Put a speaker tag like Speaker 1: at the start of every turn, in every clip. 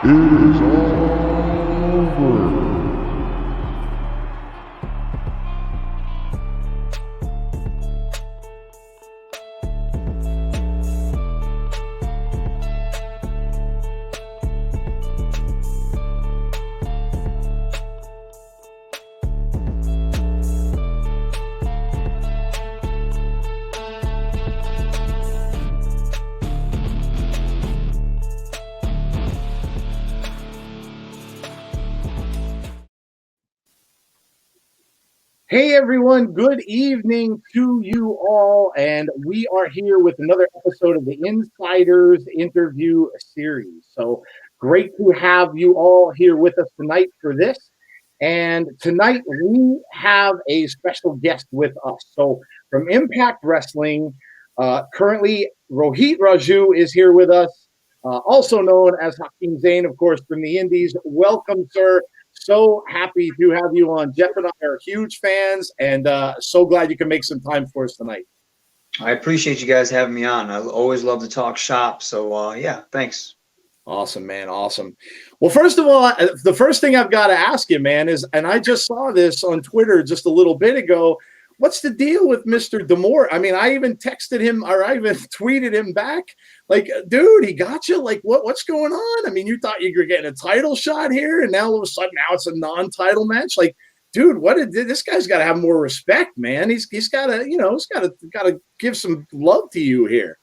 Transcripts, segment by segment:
Speaker 1: It is over.
Speaker 2: Hey everyone, good evening to you all, and we are here with another episode of the Insiders Interview Series. So great to have you all here with us tonight for this. And tonight we have a special guest with us. So from Impact Wrestling, currently Rohit Raju is here with us, also known as Hakeem Zayn, of course, from the Indies. Welcome, sir. So happy to have you on. Jeff and I are huge fans, and so glad you can make some time for us tonight.
Speaker 3: I appreciate you guys having me on. I always love to talk shop. So, yeah, thanks.
Speaker 2: Awesome, man. Awesome. Well, first of all, the first thing I've got to ask you, man, is, and I just saw this on Twitter just a little bit ago, what's the deal with Mr. D'Amore? I mean, I even texted him, or I even tweeted him back, like, dude, he got you. Like, what's going on? I mean, you thought you were getting a title shot here, and now all of a sudden, now it's a non-title match. Like, dude, this guy's got to have more respect, man. He's got to, he's got to give some love to you here.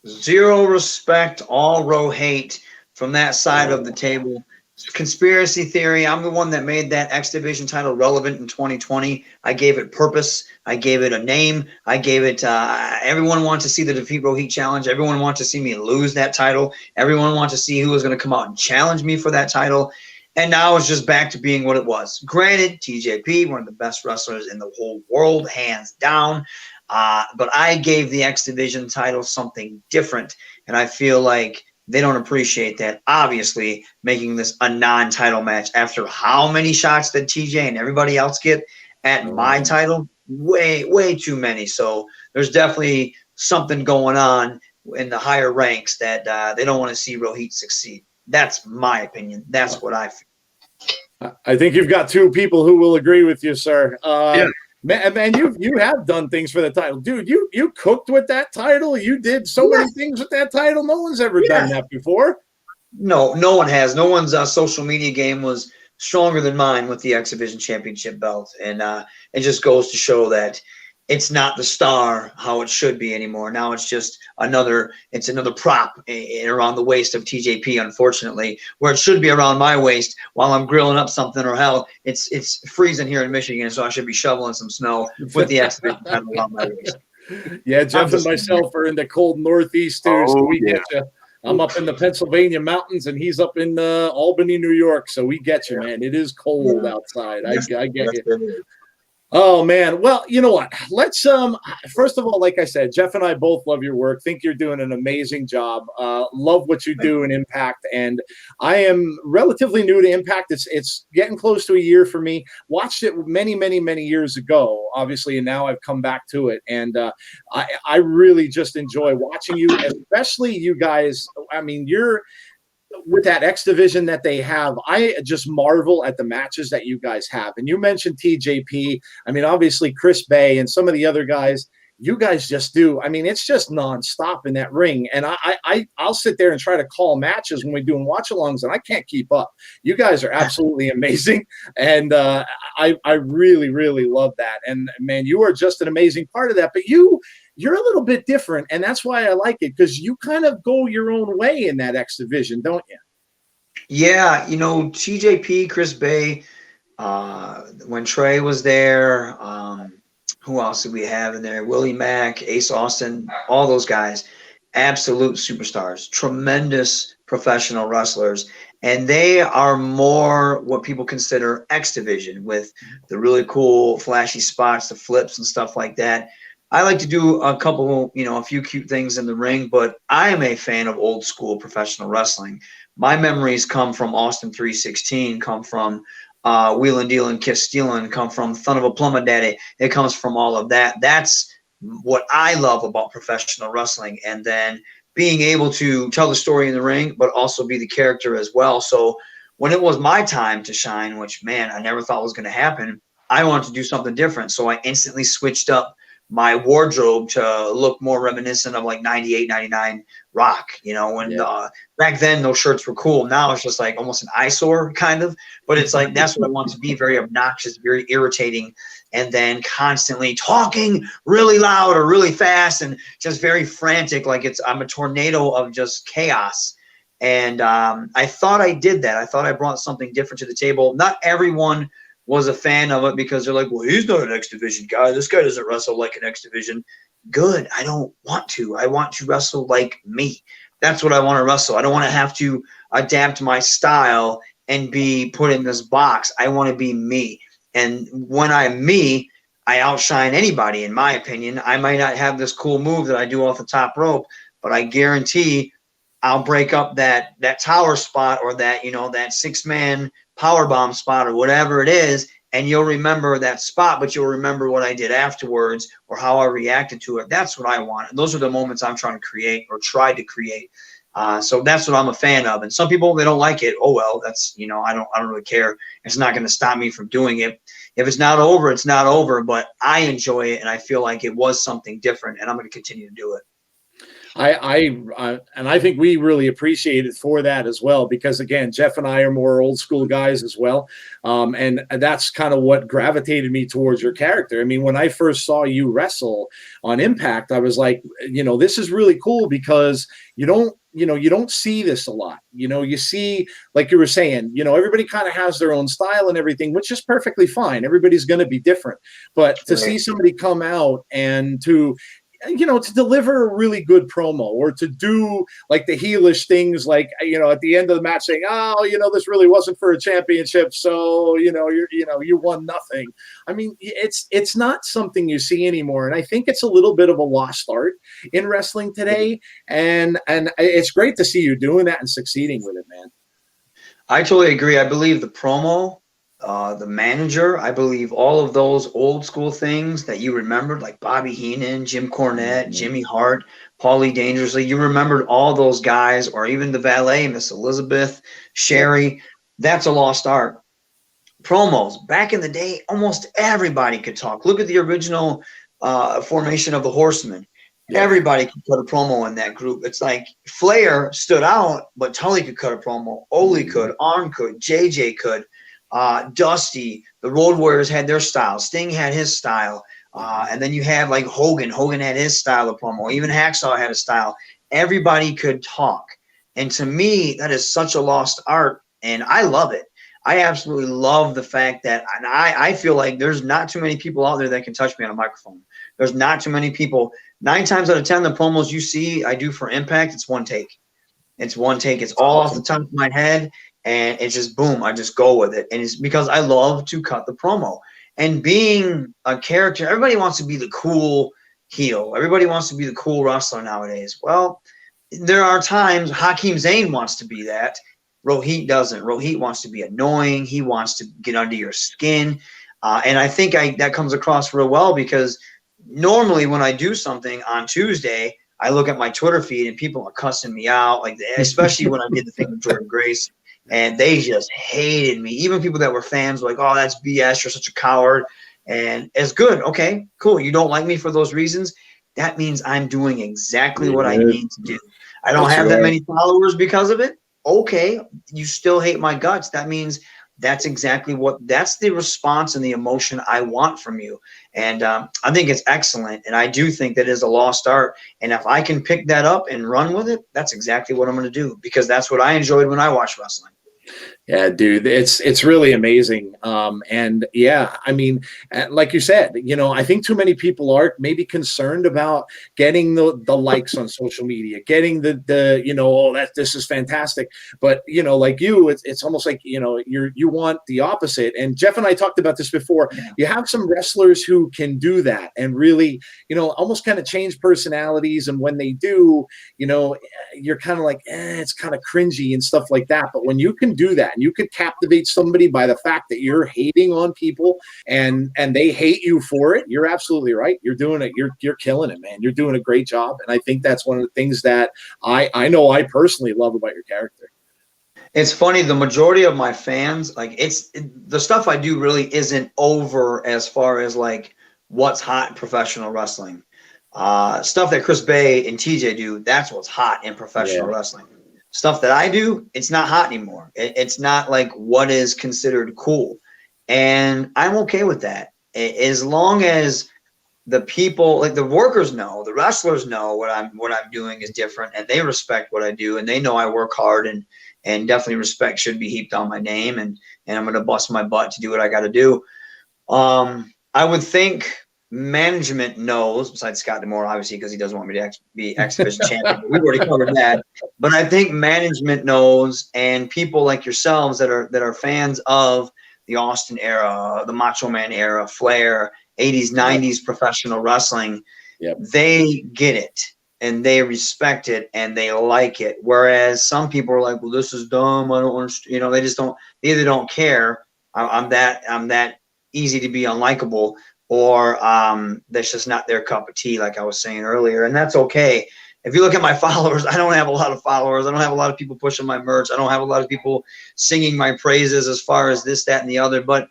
Speaker 3: Zero respect, all row hate from that side of the table. Conspiracy theory. I'm the one that made that X Division title relevant in 2020. I gave it purpose. I gave it a name. I gave it everyone wanted to see the Defeat Rohit challenge. Everyone wanted to see me lose that title. Everyone wanted to see who was going to come out and challenge me for that title. And now it's just back to being what it was. Granted, TJP, one of the best wrestlers in the whole world, hands down. But I gave the X Division title something different. And I feel like they don't appreciate that. Obviously, making this a non-title match after how many shots did TJ and everybody else get at my title? Way too many. So there's definitely something going on in the higher ranks that they don't want to see Rohit succeed. That's my opinion. That's what I feel.
Speaker 2: I think you've got two people who will agree with you, sir. Yeah. Man, you have done things for the title. Dude, you cooked with that title. You did so many things with that title. No one's ever done that before.
Speaker 3: No one has. No one's social media game was stronger than mine with the X Division Championship belt. And it just goes to show that it's not the star how it should be anymore. Now it's just another prop around the waist of TJP, unfortunately, where it should be around my waist while I'm grilling up something, or hell, it's freezing here in Michigan, so I should be shoveling some snow with the X Division title around my waist.
Speaker 2: Yeah, Jeff and myself are in the cold Northeast too, so we get you. I'm up in the Pennsylvania mountains, and he's up in Albany, New York, so we get you, man. It is cold outside. I get you. Oh, man. Well, you know what? Let's first of all, like I said, Jeff and I both love your work. Think you're doing an amazing job. Love what you do in Impact. And I am relatively new to Impact. It's getting close to a year for me. Watched it many, many, many years ago, obviously, and now I've come back to it. And I really just enjoy watching you, especially you guys. I mean, you're with that X Division that they have, I just marvel at the matches that you guys have. And you mentioned TJP. I mean, obviously Chris Bay and some of the other guys, you guys just do. I mean, it's just nonstop in that ring. And I'll sit there and try to call matches when we're doing watch-alongs, and I can't keep up. You guys are absolutely amazing. And I really, really love that. And, man, you are just an amazing part of that. But you're a little bit different, and that's why I like it, because you kind of go your own way in that X Division, don't you?
Speaker 3: Yeah, TJP, Chris Bay, when Trey was there, who else did we have in there? Willie Mack, Ace Austin, all those guys, absolute superstars, tremendous professional wrestlers. And they are more what people consider X Division, with the really cool, flashy spots, the flips and stuff like that. I like to do a few cute things in the ring, but I am a fan of old school professional wrestling. My memories come from Austin 316, come from Wheelin' Dealin' Kiss Stealin', come from Son of a Plumber Daddy. It comes from all of that. That's what I love about professional wrestling. And then being able to tell the story in the ring, but also be the character as well. So when it was my time to shine, which, man, I never thought was going to happen, I wanted to do something different. So I instantly switched up my wardrobe to look more reminiscent of like 98, 99 rock, when back then those shirts were cool. Now it's just like almost an eyesore kind of, but it's like, that's what I want to be, very obnoxious, very irritating, and then constantly talking really loud or really fast and just very frantic. Like I'm a tornado of just chaos. And I thought I did that. I thought I brought something different to the table. Not everyone was a fan of it because they're like, well, he's not an X Division guy. This guy doesn't wrestle like an X Division. Good. I don't want to. I want to wrestle like me. That's what I want to wrestle. I don't want to have to adapt my style and be put in this box. I want to be me. And when I'm me, I outshine anybody, in my opinion. I might not have this cool move that I do off the top rope, but I guarantee I'll break up that tower spot or that, that 6-man power bomb spot or whatever it is, and you'll remember that spot, but you'll remember what I did afterwards or how I reacted to it. That's what I want. And those are the moments I'm trying to create or try to create. So that's what I'm a fan of. And some people, they don't like it. Oh, well, that's, I don't really care. It's not going to stop me from doing it. If it's not over, it's not over, but I enjoy it. And I feel like it was something different, and I'm going to continue to do it.
Speaker 2: And I think we really appreciate it for that as well, because again, Jeff and I are more old school guys as well. And that's kind of what gravitated me towards your character. I mean, when I first saw you wrestle on Impact, I was like, this is really cool because you don't see this a lot. You see, like you were saying, everybody kind of has their own style and everything, which is perfectly fine. Everybody's going to be different. But to see somebody come out and to deliver a really good promo, or to do like the heelish things, like, at the end of the match saying, oh, this really wasn't for a championship. So, you won nothing. I mean, it's not something you see anymore. And I think it's a little bit of a lost art in wrestling today. And it's great to see you doing that and succeeding with it, man.
Speaker 3: I totally agree. I believe the promo, the manager, I believe all of those old school things that you remembered, like Bobby Heenan, Jim Cornette, Jimmy Hart, Paulie Dangerously, you remembered all those guys, or even the valet, Miss Elizabeth, Sherry. That's a lost art. Promos, back in the day, almost everybody could talk. Look at the original formation of the Horsemen. Yeah. Everybody could cut a promo in that group. It's like Flair stood out, but Tully could cut a promo. Ole could, Arn could, JJ could. Dusty, the Road Warriors had their style. Sting had his style. And then you had like Hogan. Hogan had his style of promo. Even Hacksaw had a style. Everybody could talk. And to me, that is such a lost art. And I love it. I absolutely love the fact that, and I feel like there's not too many people out there that can touch me on a microphone. There's not too many people. 9 times out of 10, the promos you see I do for Impact, it's one take. It's one take. It's all off the top of my head. And it's just boom, I just go with it. And it's because I love to cut the promo. And being a character, everybody wants to be the cool heel. Everybody wants to be the cool wrestler nowadays. Well, there are times Hakeem Zayn wants to be that. Rohit doesn't. Rohit wants to be annoying. He wants to get under your skin. And I think that comes across real well, because normally when I do something on Tuesday, I look at my Twitter feed and people are cussing me out, like especially when I did the thing with Jordan Grace. And they just hated me. Even people that were fans were like, oh, that's BS. You're such a coward. And it's good. Okay, cool. You don't like me for those reasons. That means I'm doing exactly what I need to do. I don't have that many followers because of it. Okay, you still hate my guts. That means that's exactly that's the response and the emotion I want from you. And I think it's excellent. And I do think that is a lost art. And if I can pick that up and run with it, that's exactly what I'm going to do, because that's what I enjoyed when I watched wrestling.
Speaker 2: Yeah, dude, it's really amazing. And yeah, I mean, like you said, I think too many people are maybe concerned about getting the likes on social media, getting the this is fantastic. But like you, it's almost like you want the opposite. And Jeff and I talked about this before. Yeah. You have some wrestlers who can do that and really, almost kind of change personalities. And when they do, you're kind of like, it's kind of cringy and stuff like that. But when you can do that, that. And you could captivate somebody by the fact that you're hating on people and they hate you for it. You're absolutely right. You're doing it. You're killing it, man. You're doing a great job. And I think that's one of the things that I know I personally love about your character.
Speaker 3: It's funny, the majority of my fans, like the stuff I do really isn't over as far as like what's hot in professional wrestling. Stuff that Chris Bay and TJ do, that's what's hot in professional wrestling. Stuff that I do, it's not hot anymore. It's not like what is considered cool. And I'm okay with that. As long as the people, like the workers know, the wrestlers know what I'm doing is different, and they respect what I do, and they know I work hard, and definitely respect should be heaped on my name, and I'm going to bust my butt to do what I got to do. I would think management knows, besides Scott D'Amore, obviously, because he doesn't want me to be X Division champion. We've already covered that. But I think management knows, and people like yourselves that are fans of the Austin era, the Macho Man era, Flair, 80s, 90s professional wrestling, they get it. And they respect it and they like it. Whereas some people are like, well, this is dumb. I don't understand. You know, they just don't, they either don't care. I'm that easy to be unlikable, or that's just not their cup of tea, like I was saying earlier. And that's okay. If you look at my followers, I don't have a lot of followers. I don't have a lot of people pushing my merch. I don't have a lot of people singing my praises as far as this, that, and the other. But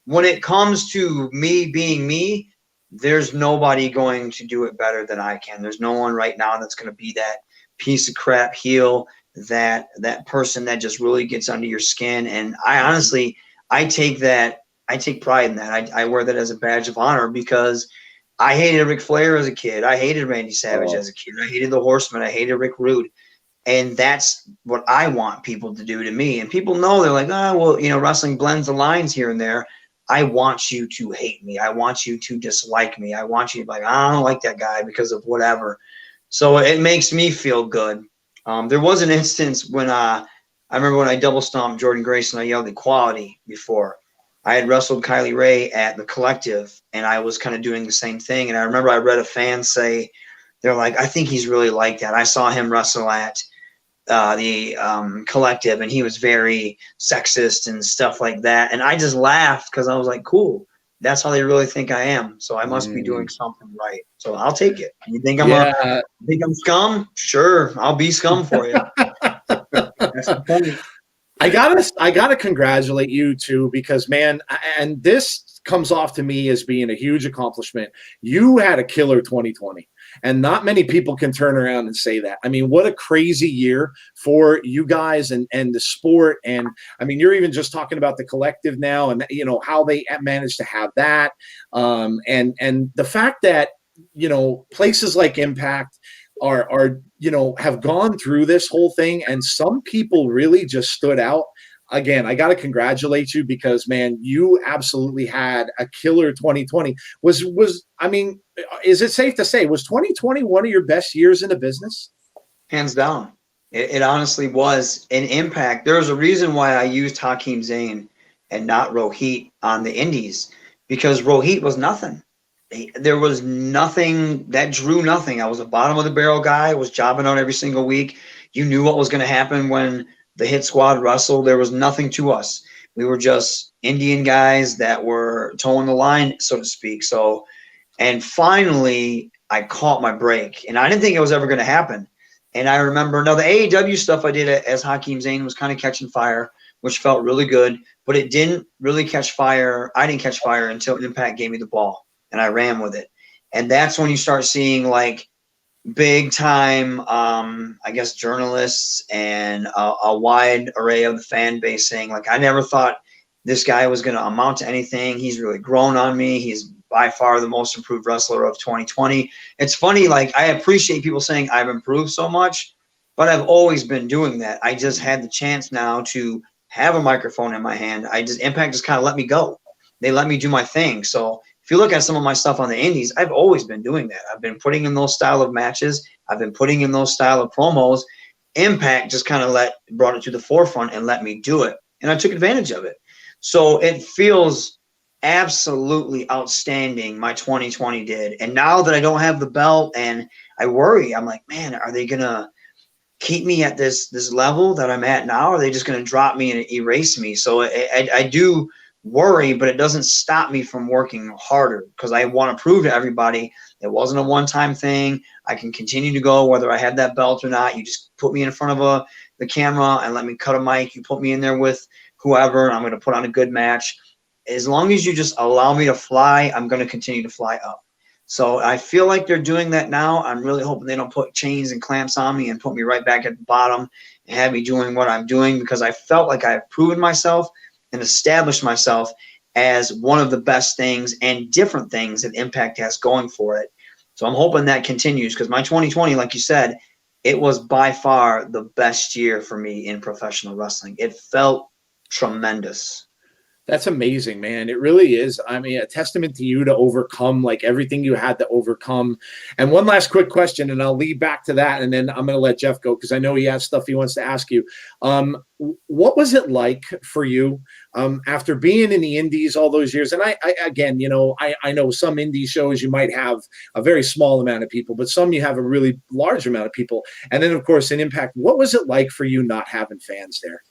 Speaker 3: when it comes to me being me, there's nobody going to do it better than I can. There's no one right now that's going to be that piece of crap heel, that person that just really gets under your skin. And I honestly, I take pride in that. I wear that as a badge of honor, because I hated Ric Flair as a kid. I hated Randy Savage as a kid. I hated the Horsemen. I hated Rick Rude. And that's what I want people to do to me. And people know, they're like, oh, well, you know, wrestling blends the lines here and there. I want you to hate me. I want you to dislike me. I want you to be like, I don't like that guy because of whatever. So it makes me feel good. There was an instance when I remember when I double stomped Jordan Grace and I yelled equality before. I had wrestled Kylie Ray at the Collective, and I was kind of doing the same thing. And I remember I read a fan say, they're like, I think he's really like that. I saw him wrestle at the Collective, and he was very sexist and stuff like that. And I just laughed because I was like, cool, that's how they really think I am. So I must be doing something right. So I'll take it. You think I'm scum? Sure, I'll be scum for you. That's the point.
Speaker 2: I gotta congratulate you too, because man, and this comes off to me as being a huge accomplishment. You had a killer 2020, and not many people can turn around and say that. I mean, what a crazy year for you guys and the sport. And I mean, you're even just talking about the Collective now, and you know how they managed to have that, and the fact that, you know, places like Impact are you know, have gone through this whole thing, and some people really just stood out. Again, I got to congratulate you, because man, you absolutely had a killer 2020. I mean, is it safe to say, was 2020 one of your best years in the business?
Speaker 3: Hands down. It honestly was. An Impact, there's a reason why I used Hakeem Zayn and not Rohit on the indies, because Rohit was nothing. There was nothing that drew nothing. I was a bottom of the barrel guy. I was jobbing out every single week. You knew what was going to happen when the Hit Squad wrestled. There was nothing to us. We were just Indian guys that were towing the line, so to speak. So, and finally, I caught my break, and I didn't think it was ever going to happen. And I remember, now the AEW stuff I did as Hakeem Zayn was kind of catching fire, which felt really good, but it didn't really catch fire. I didn't catch fire until Impact gave me the ball, and I ran with it. And that's when you start seeing like big time, I guess, journalists and a wide array of the fan base saying, like, I never thought this guy was going to amount to anything. He's really grown on me. He's by far the most improved wrestler of 2020. It's funny, like, I appreciate people saying I've improved so much, but I've always been doing that. I just had the chance now to have a microphone in my hand. Impact just kind of let me go. They let me do my thing. So if you look at some of my stuff on the indies, I've always been doing that. I've been putting in those style of matches. I've been putting in those style of promos. Impact just kind of brought it to the forefront and let me do it. And I took advantage of it. So it feels absolutely outstanding, my 2020 did. And now that I don't have the belt and I worry, I'm like, man, are they going to keep me at this level that I'm at now? Or are they just going to drop me and erase me? So I do worry, but it doesn't stop me from working harder because I want to prove to everybody it wasn't a one-time thing. I can continue to go whether I have that belt or not. You just put me in front of the camera and let me cut a mic. You put me in there with whoever, and I'm going to put on a good match. As long as you just allow me to fly, I'm going to continue to fly up. So I feel like they're doing that now. I'm really hoping they don't put chains and clamps on me and put me right back at the bottom and have me doing what I'm doing, because I felt like I've proven myself and established myself as one of the best things and different things that Impact has going for it. So I'm hoping that continues, because my 2020, like you said, it was by far the best year for me in professional wrestling. It felt tremendous.
Speaker 2: That's amazing, man. It really is. I mean, a testament to you to overcome like everything you had to overcome. And one last quick question, and I'll lead back to that, and then I'm going to let Jeff go because I know he has stuff he wants to ask you. What was it like for you after being in the indies all those years? And I again, you know, I know some indie shows you might have a very small amount of people, but some you have a really large amount of people. And then, of course, in Impact, what was it like for you not having fans there?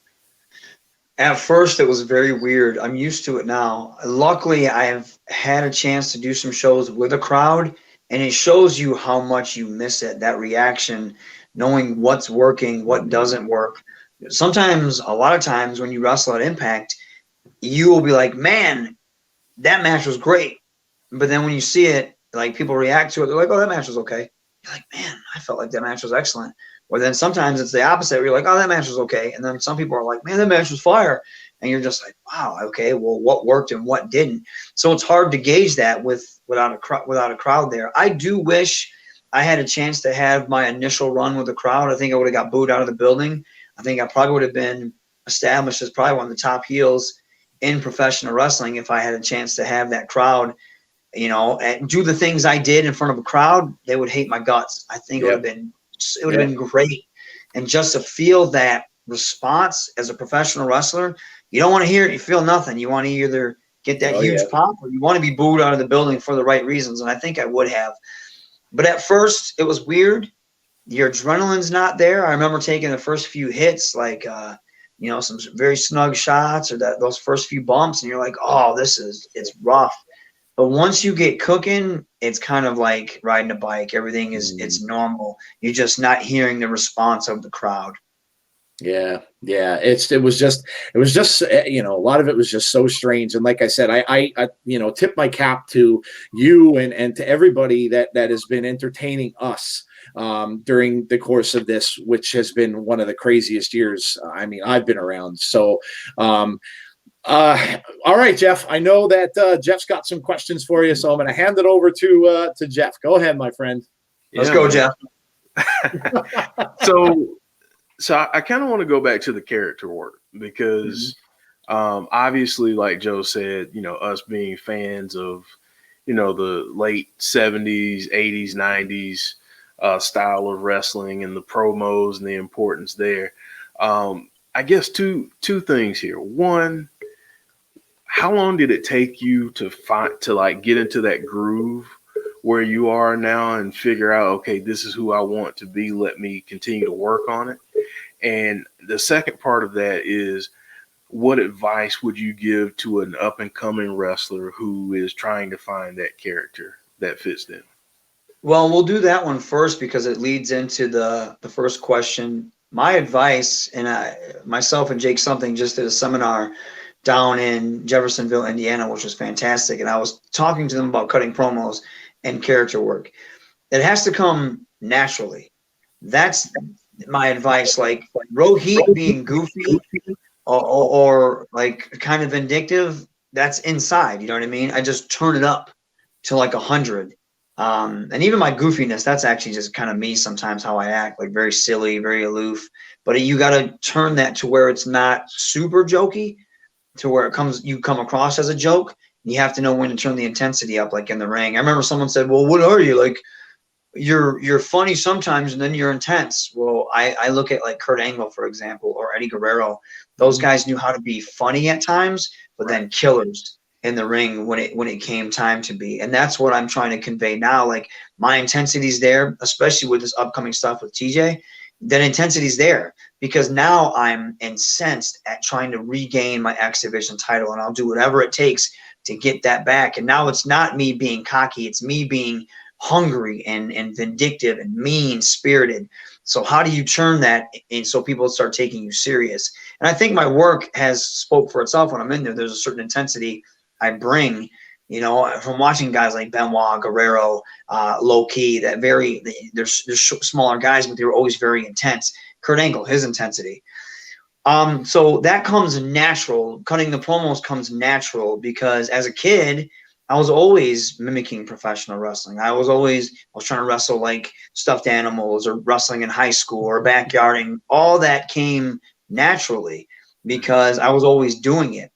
Speaker 3: At first, it was very weird. I'm used to it now. Luckily, I've had a chance to do some shows with a crowd, and it shows you how much you miss it, that reaction, knowing what's working, what doesn't work. Sometimes, a lot of times, when you wrestle at Impact, you will be like, man, that match was great. But then when you see it, like people react to it, they're like, oh, that match was okay. You're like, man, I felt like that match was excellent. Or then sometimes it's the opposite where you're like, oh, that match was okay. And then some people are like, man, that match was fire. And you're just like, wow, okay, well, what worked and what didn't? So it's hard to gauge that without a crowd there. I do wish I had a chance to have my initial run with the crowd. I think I would have got booed out of the building. I think I probably would have been established as probably one of the top heels in professional wrestling if I had a chance to have that crowd, you know, and do the things I did in front of a crowd. They would hate my guts. I think it would have been great. And just to feel that response as a professional wrestler, you don't want to hear it. You feel nothing. You want to either get that huge pop or you want to be booed out of the building for the right reasons. And I think I would have. But at first it was weird. Your adrenaline's not there. I remember taking the first few hits, like, you know, some very snug shots or those first few bumps. And you're like, oh, it's rough. But once you get cooking, it's kind of like riding a bike. Everything it's normal. You're just not hearing the response of the crowd.
Speaker 2: Yeah. It was just you know, a lot of it was just so strange. And like I said, I you know, tip my cap to you and to everybody that has been entertaining us during the course of this, which has been one of the craziest years. I mean, I've been around. So all right, Jeff, I know that Jeff's got some questions for you, so I'm going to hand it over to Jeff. Go ahead, my friend.
Speaker 3: Let's go, Jeff.
Speaker 4: So I kind of want to go back to the character work because obviously, like Joe said, you know, us being fans of, you know, the late 70s, 80s, 90s style of wrestling and the promos and the importance there. I guess two things here. One, how long did it take you to get into that groove where you are now and figure out, okay, this is who I want to be. Let me continue to work on it. And the second part of that is, what advice would you give to an up and coming wrestler who is trying to find that character that fits them?
Speaker 3: Well, we'll do that one first because it leads into the first question. My advice, and myself and Jake Something just did a seminar down in Jeffersonville, Indiana, which was fantastic. And I was talking to them about cutting promos and character work. It has to come naturally. That's my advice. Like Rohit being goofy or like kind of vindictive, that's inside. You know what I mean? I just turn it up to like 100. And even my goofiness, that's actually just kind of me sometimes, how I act, like very silly, very aloof. But you got to turn that to where it's not super jokey, to where you come across as a joke. You have to know when to turn the intensity up, like in the ring. I remember someone said, well, what are you? Like, you're funny sometimes and then you're intense. Well, I look at like Kurt Angle, for example, or Eddie Guerrero. Those guys knew how to be funny at times, but then killers in the ring when it came time to be. And that's what I'm trying to convey now. Like, my intensity's there, especially with this upcoming stuff with TJ. that intensity's there, because now I'm incensed at trying to regain my X Division title, and I'll do whatever it takes to get that back. And now it's not me being cocky, it's me being hungry and vindictive and mean spirited. So how do you turn that and so people start taking you serious? And I think my work has spoke for itself when I'm in there. There's a certain intensity I bring, you know, from watching guys like Benoit, Guerrero, low key, that they're smaller guys, but they were always very intense. Kurt Angle, his intensity. So that comes natural. Cutting the promos comes natural because as a kid, I was always mimicking professional wrestling. I was trying to wrestle like stuffed animals, or wrestling in high school, or backyarding. All that came naturally because I was always doing it.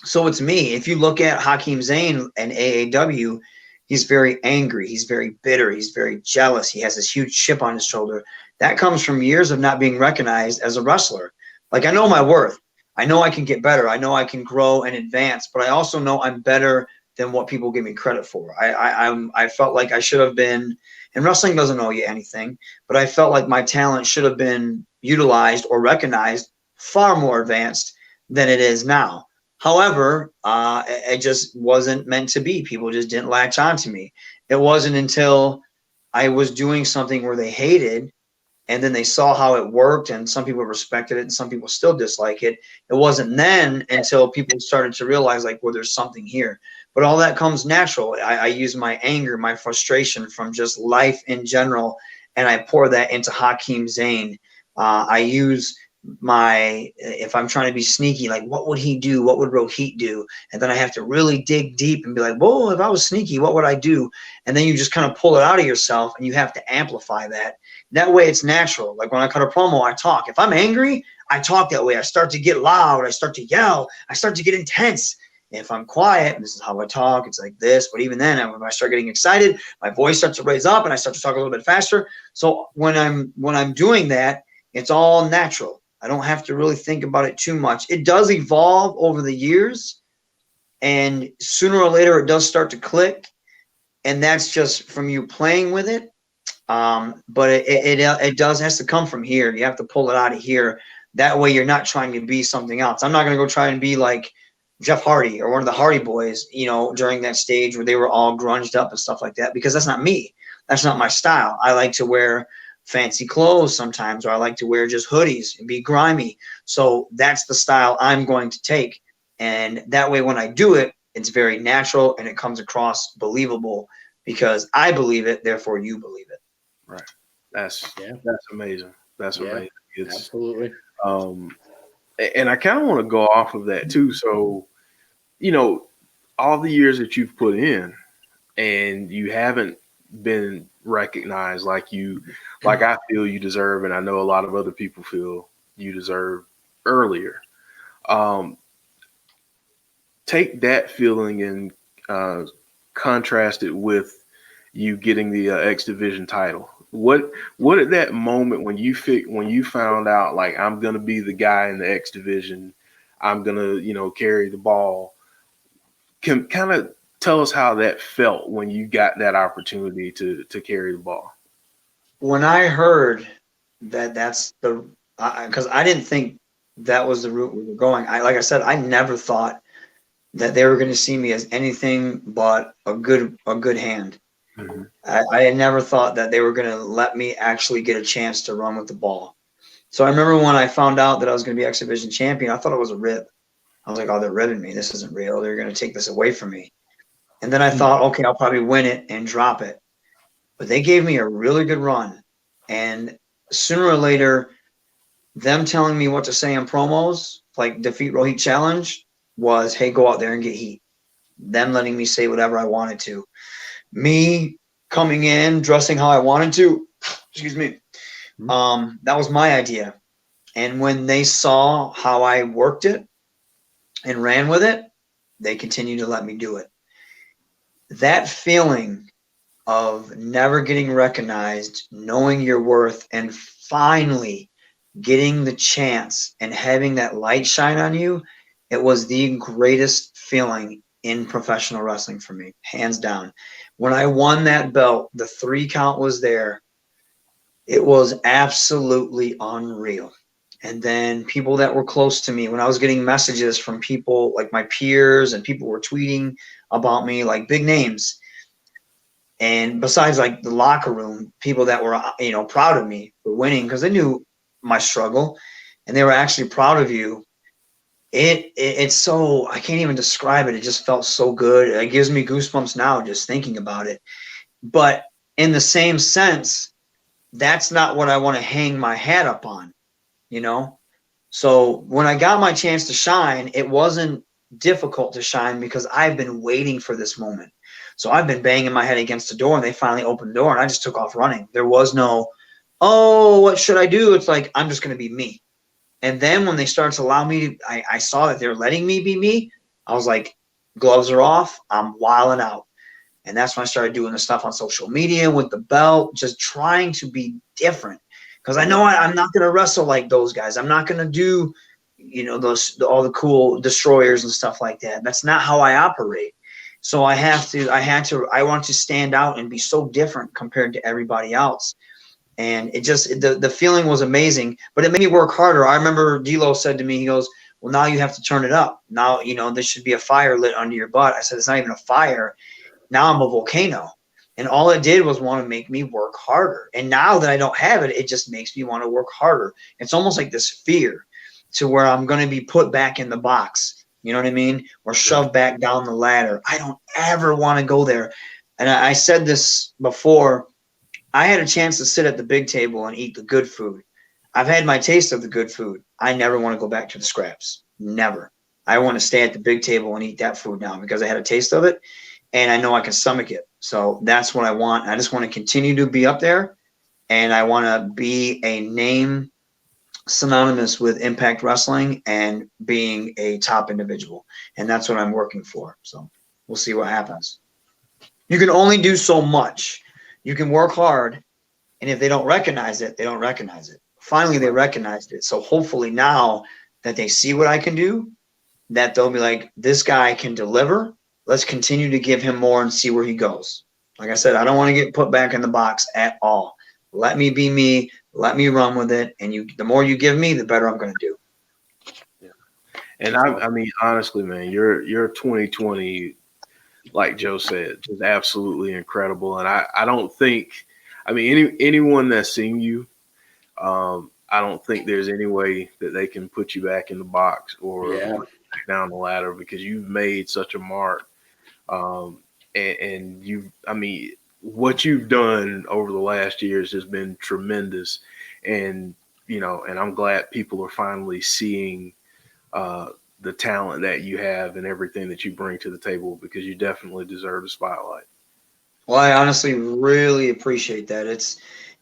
Speaker 3: So it's me. If you look at Hakeem Zayn and AAW, he's very angry. He's very bitter. He's very jealous. He has this huge chip on his shoulder. That comes from years of not being recognized as a wrestler. Like, I know my worth. I know I can get better. I know I can grow and advance, but I also know I'm better than what people give me credit for. I felt like I should have been, and wrestling doesn't owe you anything, but I felt like my talent should have been utilized or recognized far more advanced than it is now. However, it just wasn't meant to be. People just didn't latch on to me. It wasn't until I was doing something where they hated, and then they saw how it worked, and some people respected it and some people still dislike it. It wasn't then until people started to realize, like, well, there's something here. But all that comes natural. I use my anger, my frustration from just life in general, and I pour that into Hakeem Zayn. I use if I'm trying to be sneaky, like, what would he do? What would Rohit do? And then I have to really dig deep and be like, whoa, if I was sneaky, what would I do? And then you just kind of pull it out of yourself, and you have to amplify that. That way it's natural. Like when I cut a promo, I talk. If I'm angry, I talk that way. I start to get loud. I start to yell. I start to get intense. If I'm quiet, this is how I talk. It's like this. But even then, when I start getting excited, my voice starts to raise up, and I start to talk a little bit faster. So when I'm doing that, it's all natural. I don't have to really think about it too much. It does evolve over the years, and sooner or later it does start to click, and that's just from you playing with it. But it has to come from here. You have to pull it out of here. That way you're not trying to be something else. I'm not going to go try and be like Jeff Hardy or one of the Hardy Boys, you know, during that stage where they were all grunged up and stuff like that, because that's not me. That's not my style. I like to wear fancy clothes sometimes, or I like to wear just hoodies and be grimy. So that's the style I'm going to take. And that way when I do it, it's very natural and it comes across believable because I believe it, therefore you believe it.
Speaker 4: Right. That's amazing. That's amazing. It's,
Speaker 2: absolutely.
Speaker 4: And I kind of want to go off of that too. So, you know, all the years that you've put in and you haven't been recognized like I feel you deserve, and I know a lot of other people feel you deserve earlier. Take that feeling and contrast it with you getting the X Division title. What at that moment when you found out, like, I'm gonna be the guy in the X Division, I'm gonna, you know, carry the ball, can kind of tell us how that felt when you got that opportunity to carry the ball.
Speaker 3: When I heard that that's because I didn't think that was the route we were going. Like I said, I never thought that they were going to see me as anything but a good hand. Mm-hmm. I had never thought that they were going to let me actually get a chance to run with the ball. So I remember when I found out that I was going to be X Division champion, I thought it was a rib. I was like, oh, they're ribbing me. This isn't real. They're going to take this away from me. And then I thought, okay, I'll probably win it and drop it. But they gave me a really good run. And sooner or later, them telling me what to say in promos, like Defeat Rohit Challenge, was, hey, go out there and get heat. Them letting me say whatever I wanted to. Me coming in, dressing how I wanted to, excuse me, that was my idea. And when they saw how I worked it and ran with it, they continued to let me do it. That feeling of never getting recognized, knowing your worth, and finally getting the chance and having that light shine on you, it was the greatest feeling in professional wrestling for me, hands down. When I won that belt, the 3 count was there. It was absolutely unreal. And then people that were close to me, when I was getting messages from people like my peers and people were tweeting about me, like big names. And besides like the locker room, people that were, proud of me for winning because they knew my struggle and they were actually proud of you. It's so, I can't even describe it. It just felt so good. It gives me goosebumps now just thinking about it. But in the same sense, that's not what I want to hang my hat up on, you know? So when I got my chance to shine, it wasn't difficult to shine because I've been waiting for this moment. So I've been banging my head against the door and they finally opened the door and I just took off running. There was no, oh, what should I do? It's like, I'm just going to be me. And then when they started to allow me to, I saw that they're letting me be me. I was like, gloves are off. I'm wilding out. And that's when I started doing the stuff on social media with the belt, just trying to be different. Because I know I'm not going to wrestle like those guys. I'm not going to do, all the cool destroyers and stuff like that. That's not how I operate. So I want to stand out and be so different compared to everybody else. And the feeling was amazing, but it made me work harder. I remember D'Lo said to me, he goes, well, now you have to turn it up. Now, there should be a fire lit under your butt. I said, it's not even a fire. Now I'm a volcano. And all it did was want to make me work harder. And now that I don't have it, it just makes me want to work harder. It's almost like this fear to where I'm going to be put back in the box. You know what I mean? Or shoved back down the ladder. I don't ever want to go there. And I said this before. I had a chance to sit at the big table and eat the good food. I've had my taste of the good food. I never want to go back to the scraps. Never. I want to stay at the big table and eat that food now because I had a taste of it and I know I can stomach it. So that's what I want. I just want to continue to be up there and I want to be a name synonymous with Impact Wrestling and being a top individual. And that's what I'm working for. So we'll see what happens. You can only do so much. You can work hard, and if they don't recognize it, they don't recognize it. Finally, they recognized it. So hopefully now that they see what I can do, that they'll be like, this guy can deliver. Let's continue to give him more and see where he goes. Like I said, I don't want to get put back in the box at all. Let me be me. Let me run with it. And the more you give me, the better I'm going to do.
Speaker 4: Yeah. And I mean, honestly, man, your 2020 like Joe said, just absolutely incredible. And I don't think, I mean, anyone that's seen you, I don't think there's any way that they can put you back in the box or put you back down the ladder because you've made such a mark. And I mean, what you've done over the last years has been tremendous. And, and I'm glad people are finally seeing, the talent that you have and everything that you bring to the table because you definitely deserve the spotlight.
Speaker 3: Well, I honestly really appreciate that.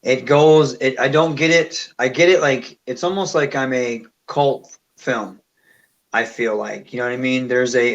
Speaker 3: I don't get it. I get it. Like, it's almost like I'm a cult film. I feel like, you know what I mean?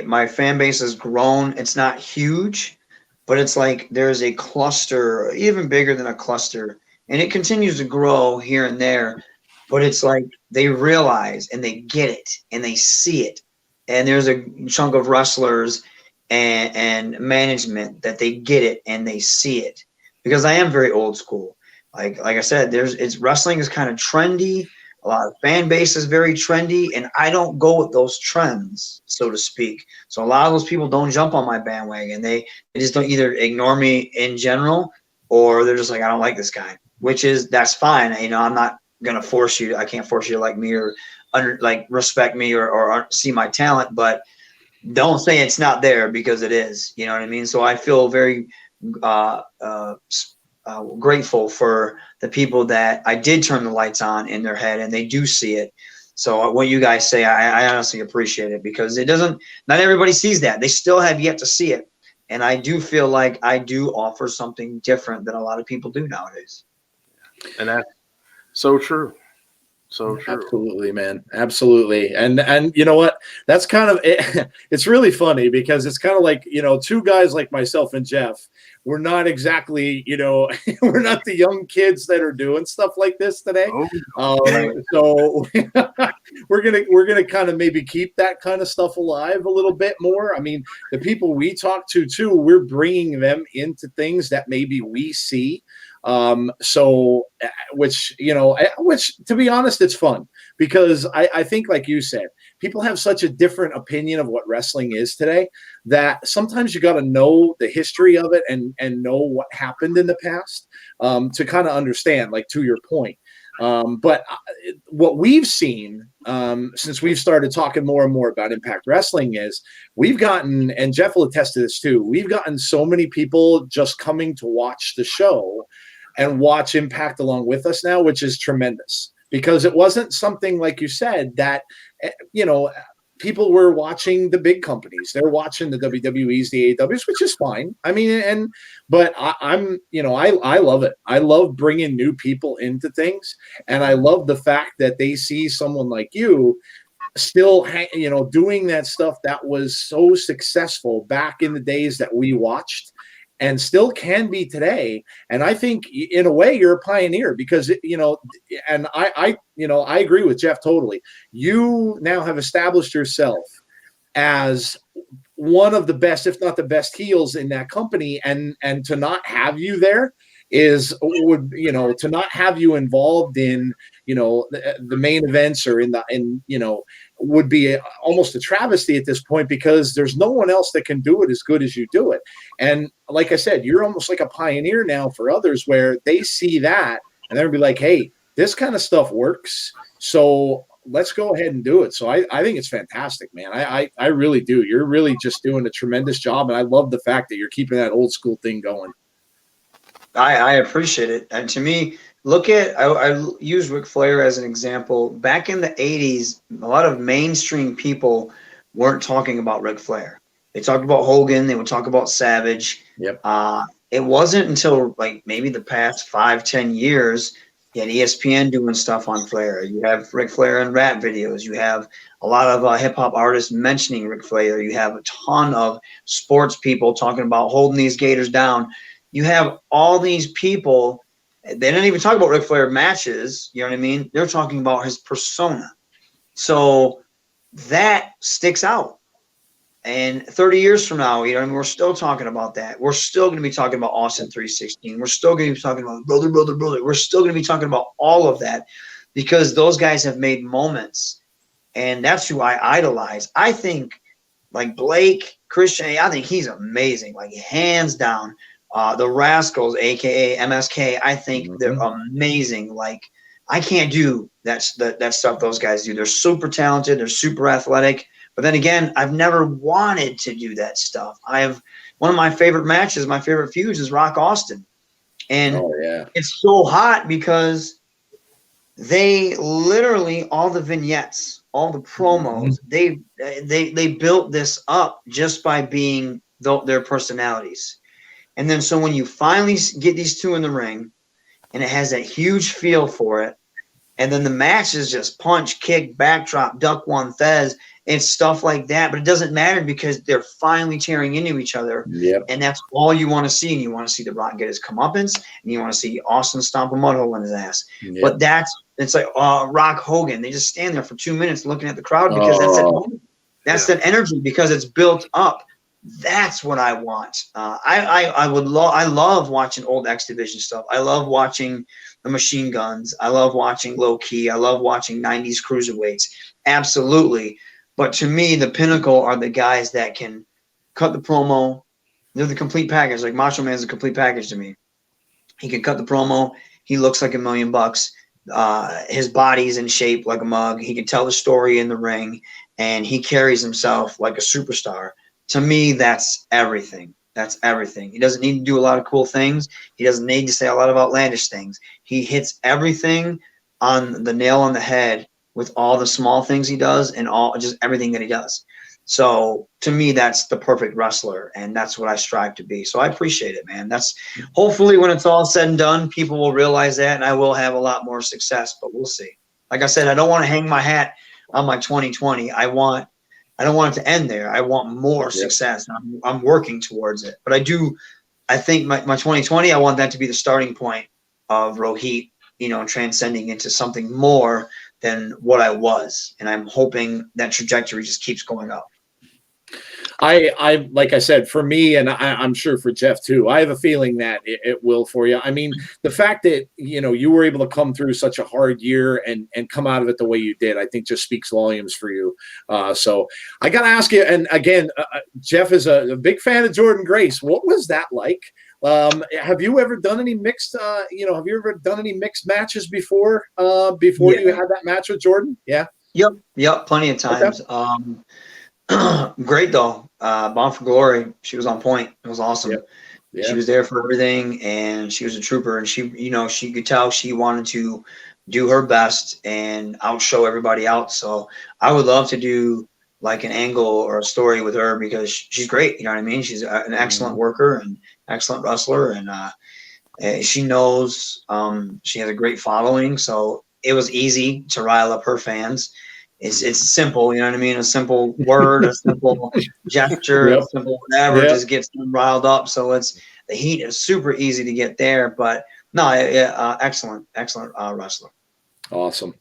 Speaker 3: My fan base has grown. It's not huge, but it's like, there's a cluster, even bigger than a cluster, and it continues to grow here and there. But it's like they realize and they get it and they see it. And there's a chunk of wrestlers and management that they get it and they see it. Because I am very old school. Like I said, wrestling is kind of trendy. A lot of fan base is very trendy, and I don't go with those trends, so to speak. So a lot of those people don't jump on my bandwagon. They just don't either ignore me in general, or they're just like, I don't like this guy, that's fine. I'm not gonna force you. I can't force you to like me or respect me or see my talent, but don't say it's not there because it is. You know what I mean? So I feel very grateful for the people that I did turn the lights on in their head and they do see it. So what you guys say, I honestly appreciate it because not everybody sees that. They still have yet to see it. And I do feel like I do offer something different than a lot of people do nowadays.
Speaker 4: And that's so true. So true.
Speaker 2: Absolutely, man. Absolutely. And you know what? That's kind of it. It's really funny because it's kind of like, two guys like myself and Jeff. We're not exactly, we're not the young kids that are doing stuff like this today. So we're gonna kind of maybe keep that kind of stuff alive a little bit more. I mean, the people we talk to too, we're bringing them into things that maybe we see So, which to be honest, it's fun because I think, like you said, people have such a different opinion of what wrestling is today that sometimes you got to know the history of it and know what happened in the past to kind of understand, like, to your point. But what we've seen since we've started talking more and more about Impact Wrestling is we've gotten, and Jeff will attest to this too, we've gotten so many people just coming to watch the show and watch Impact along with us now, which is tremendous because it wasn't something, like you said, that, people were watching the big companies. They're watching the WWEs, the AEWs, which is fine. I mean, but I love it. I love bringing new people into things. And I love the fact that they see someone like you still, doing that stuff that was so successful back in the days that we watched and still can be today. And I think in a way you're a pioneer because, and I agree with Jeff totally. You now have established yourself as one of the best, if not the best heels in that company. And to not have you there to not have you involved in, the main events or would be almost a travesty at this point because there's no one else that can do it as good as you do it. And like I said, you're almost like a pioneer now for others where they see that and they'll be like, hey, this kind of stuff works. So let's go ahead and do it. So I think it's fantastic, man. I really do. You're really just doing a tremendous job. And I love the fact that you're keeping that old school thing going.
Speaker 3: I appreciate it. And to me, I use Ric Flair as an example. Back in the 80s, a lot of mainstream people weren't talking about Ric Flair. They talked about Hogan. They would talk about Savage.
Speaker 2: Yep.
Speaker 3: It wasn't until like maybe the past 5-10 years, you had ESPN doing stuff on Flair. You have Ric Flair in rap videos. You have a lot of hip-hop artists mentioning Ric Flair. You have a ton of sports people talking about holding these Gators down. You have all these people, they didn't even talk about Ric Flair matches, you know what I mean? They're talking about his persona. So that sticks out. And 30 years from now, we're still talking about that. We're still going to be talking about Austin 316. We're still going to be talking about brother. We're still going to be talking about all of that because those guys have made moments. And that's who I idolize. I think like Blake, Christian, I think he's amazing, like hands down. The Rascals, aka MSK, I think they're amazing. Like I can't do that stuff those guys do. They're super talented. They're super athletic. But then again, I've never wanted to do that stuff. One of my favorite matches, my favorite feuds is Rock Austin, and it's so hot because they literally all the vignettes, all the promos, they built this up just by being their personalities. And then so when you finally get these two in the ring and it has that huge feel for it, and then the match is just punch, kick, backdrop, duck one, Fez, and stuff like that. But it doesn't matter because they're finally tearing into each other.
Speaker 2: Yep.
Speaker 3: And that's all you want to see. And you want to see The Rock get his comeuppance, and you want to see Austin stomp a mud hole in his ass. Yep. But it's like Rock Hogan. They just stand there for 2 minutes looking at the crowd because that's that energy because it's built up. That's what I want. I love watching old X Division stuff. I love watching the Machine Guns. I love watching Low Key. I love watching 90s cruiserweights. Absolutely. But to me, the pinnacle are the guys that can cut the promo. They're the complete package. Like Macho Man's a complete package to me. He can cut the promo. He looks like $1 million. His body's in shape like a mug. He can tell the story in the ring, and he carries himself like a superstar. To me, that's everything. That's everything. He doesn't need to do a lot of cool things. He doesn't need to say a lot of outlandish things. He hits everything on the nail on the head with all the small things he does and just everything that he does. So to me, that's the perfect wrestler, and that's what I strive to be. So I appreciate it, man. That's hopefully when it's all said and done, people will realize that, and I will have a lot more success. But we'll see. Like I said, I don't want to hang my hat on my 2020. I don't want it to end there. I want more success. And I'm working towards it. But I think my 2020, I want that to be the starting point of Rohit, transcending into something more than what I was. And I'm hoping that trajectory just keeps going up.
Speaker 2: I like I said, for me, and I'm sure for Jeff too, I have a feeling that it will for you. I mean, the fact that you were able to come through such a hard year and come out of it the way you did, I think just speaks volumes for you. So I got to ask you, and again, Jeff is a big fan of Jordan Grace. What was that like? Have you ever done any mixed? Have you ever done any mixed matches before? Before you had that match with Jordan? Yeah.
Speaker 3: Yep. Plenty of times. Okay. Great though. Bound for Glory. She was on point. It was awesome.
Speaker 2: Yep. Yeah.
Speaker 3: She was there for everything, and she was a trooper. And she, she could tell she wanted to do her best and outshow everybody else. So I would love to do like an angle or a story with her because she's great. You know what I mean? She's an excellent worker and excellent wrestler, and she knows. She has a great following, so it was easy to rile up her fans. It's simple, you know what I mean? A simple word, a simple gesture, a simple whatever just gets them riled up. So the heat is super easy to get there. But no, excellent wrestler.
Speaker 2: Awesome.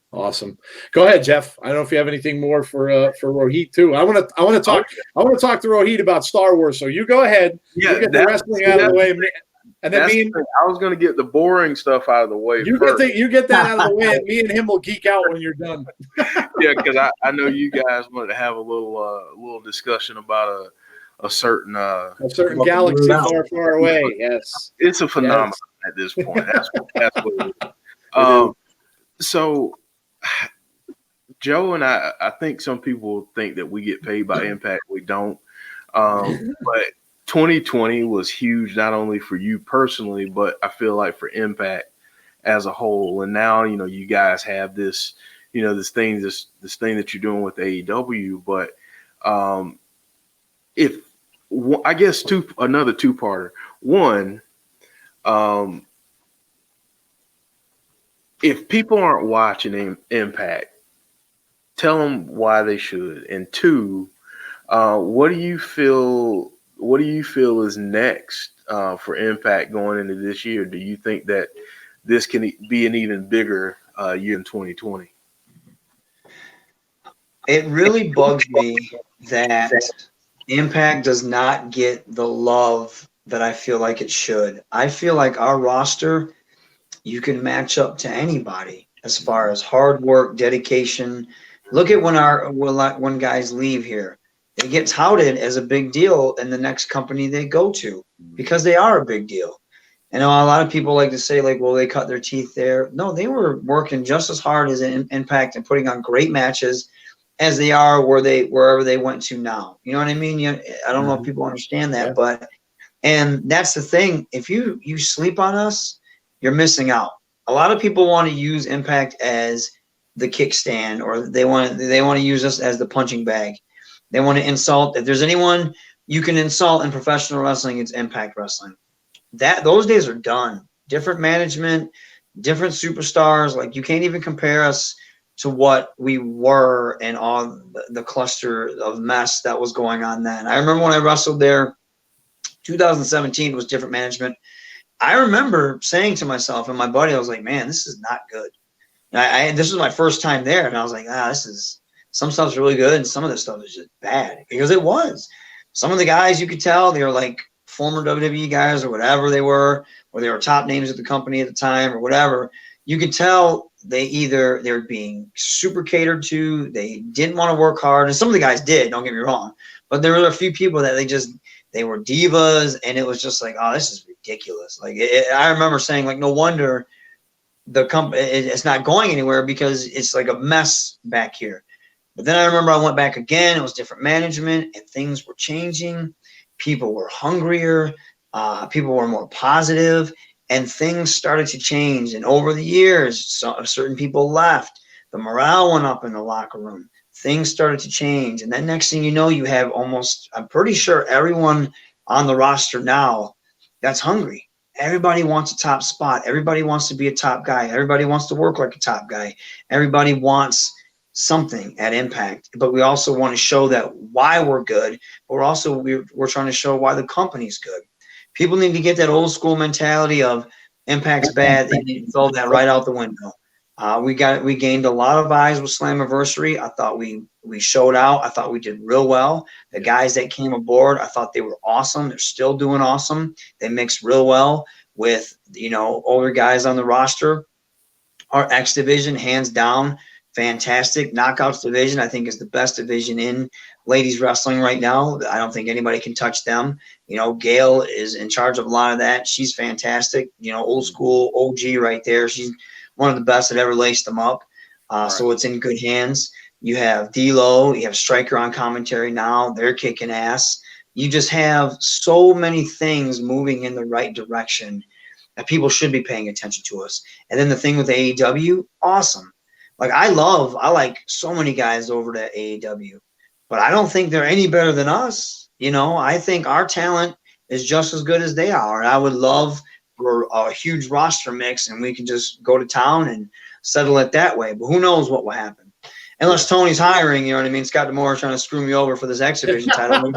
Speaker 2: Go ahead, Jeff. I don't know if you have anything more for Rohit too. I want to talk to Rohit about Star Wars. So you go ahead.
Speaker 4: Yeah,
Speaker 2: you get the wrestling out of the way. And then
Speaker 4: I was going to get the boring stuff out of the way.
Speaker 2: You get that out of the way, and me and him will geek out when you're done.
Speaker 4: Yeah, because I know you guys wanted to have a little discussion about a certain
Speaker 2: galaxy far away. Yes,
Speaker 4: it's a phenomenon at this point. That's what it is. So, Joe and I think some people think that we get paid by Impact. We don't, but 2020 was huge, not only for you personally, but I feel like for Impact as a whole. And now, you guys have this, this thing that you're doing with AEW. But I guess another two-parter. One, if people aren't watching Impact, tell them why they should. And two, what do you feel is next for Impact going into this year? Do you think that this can be an even bigger year in 2020?
Speaker 3: It really bugs me that Impact does not get the love that I feel like it should. I feel like our roster, you can match up to anybody as far as hard work, dedication. Look at when guys leave here. They get touted as a big deal in the next company they go to because they are a big deal. And a lot of people like to say, like, well, they cut their teeth there. No, they were working just as hard as Impact and putting on great matches as they are wherever they went to now. You know what I mean? I don't know if people understand that, and that's the thing. If you sleep on us, you're missing out. A lot of people want to use Impact as the kickstand, or they want to use us as the punching bag. They want to insult. If there's anyone you can insult in professional wrestling, it's Impact Wrestling. Those days are done. Different management, different superstars. Like, you can't even compare us to what we were and all the cluster of mess that was going on then. I remember when I wrestled there, 2017 was different management. I remember saying to myself and my buddy, I was like, man, this is not good. This was my first time there, and I was like, some stuff's really good, and some of the stuff is just bad, because it was. Some of the guys, you could tell they were like former WWE guys or whatever they were, or they were top names at the company at the time or whatever. You could tell they're being super catered to. They didn't want to work hard, and some of the guys did. Don't get me wrong, but there were a few people that they were divas, and it was just like, oh, this is ridiculous. Like, I remember saying, like, no wonder the company it's not going anywhere, because it's like a mess back here. But then I remember I went back again. It was different management, and things were changing. People were hungrier. People were more positive, and things started to change. And over the years, certain people left. The morale went up in the locker room. Things started to change. And then next thing you know, you have almost, I'm pretty sure everyone on the roster now that's hungry. Everybody wants a top spot. Everybody wants to be a top guy. Everybody wants to work like a top guy. Everybody wants something at Impact, but we also want to show that why we're good, but we're trying to show why the company's good. People need to get that old school mentality of Impact's bad. They need to throw that right out the window. We gained a lot of eyes with Slammiversary. I thought we We showed out. I thought we did real well. The guys that came aboard, I thought they were awesome. They're still doing awesome. They mixed real well with, older guys on the roster. Our X division, hands down, fantastic. Knockouts division, I think, is the best division in ladies wrestling right now. I don't think anybody can touch them. Gail is in charge of a lot of that. She's fantastic. Old school OG right there. She's one of the best that ever laced them up. So it's in good hands. You have D'Lo, you have Stryker on commentary now. They're kicking ass. You just have so many things moving in the right direction that people should be paying attention to us. And then the thing with AEW, awesome. Like I like so many guys over to AEW, but I don't think they're any better than us. I think our talent is just as good as they are. And I would love for a huge roster mix and we can just go to town and settle it that way. But who knows what will happen. Unless Tony's hiring, you know what I mean? Scott D'Amore trying to screw me over for this X Division title.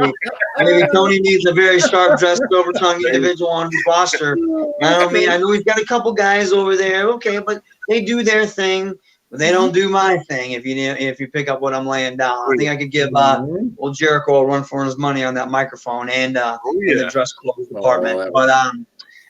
Speaker 3: Maybe Tony needs a very sharp dressed, over tongue individual on his roster. I know he's got a couple guys over there. Okay, but they do their thing. But they don't do my thing. If you pick up what I'm laying down, I think I could give old Jericho a run for his money on that microphone and in the dress clothes department. But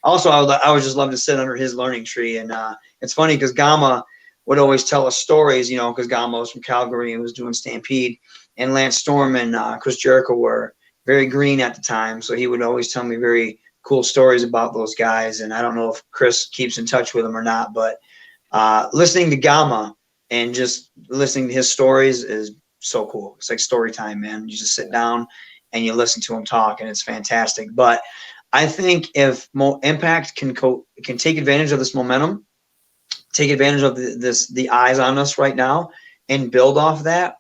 Speaker 3: also, I would just love to sit under his learning tree. And it's funny because Gama would always tell us stories, because Gama was from Calgary and was doing Stampede. And Lance Storm and Chris Jericho were very green at the time. So he would always tell me very cool stories about those guys. And I don't know if Chris keeps in touch with them or not, but listening to Gama and just listening to his stories is so cool. It's like story time, man. You just sit down and you listen to him talk, and it's fantastic. But I think if Impact can take advantage of this momentum, take advantage of the eyes on us right now, and build off that,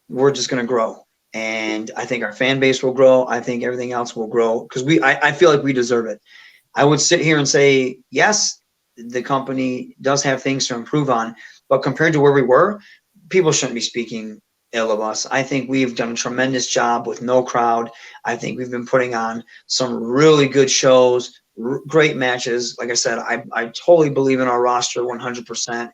Speaker 3: we're just going to grow. And I think our fan base will grow. I think everything else will grow because I feel like we deserve it. I would sit here and say, yes, the company does have things to improve on, but compared to where we were, people shouldn't be speaking ill of us. I think we've done a tremendous job with no crowd. I think we've been putting on some really good shows, great matches. Like I said, I totally believe in our roster 100%.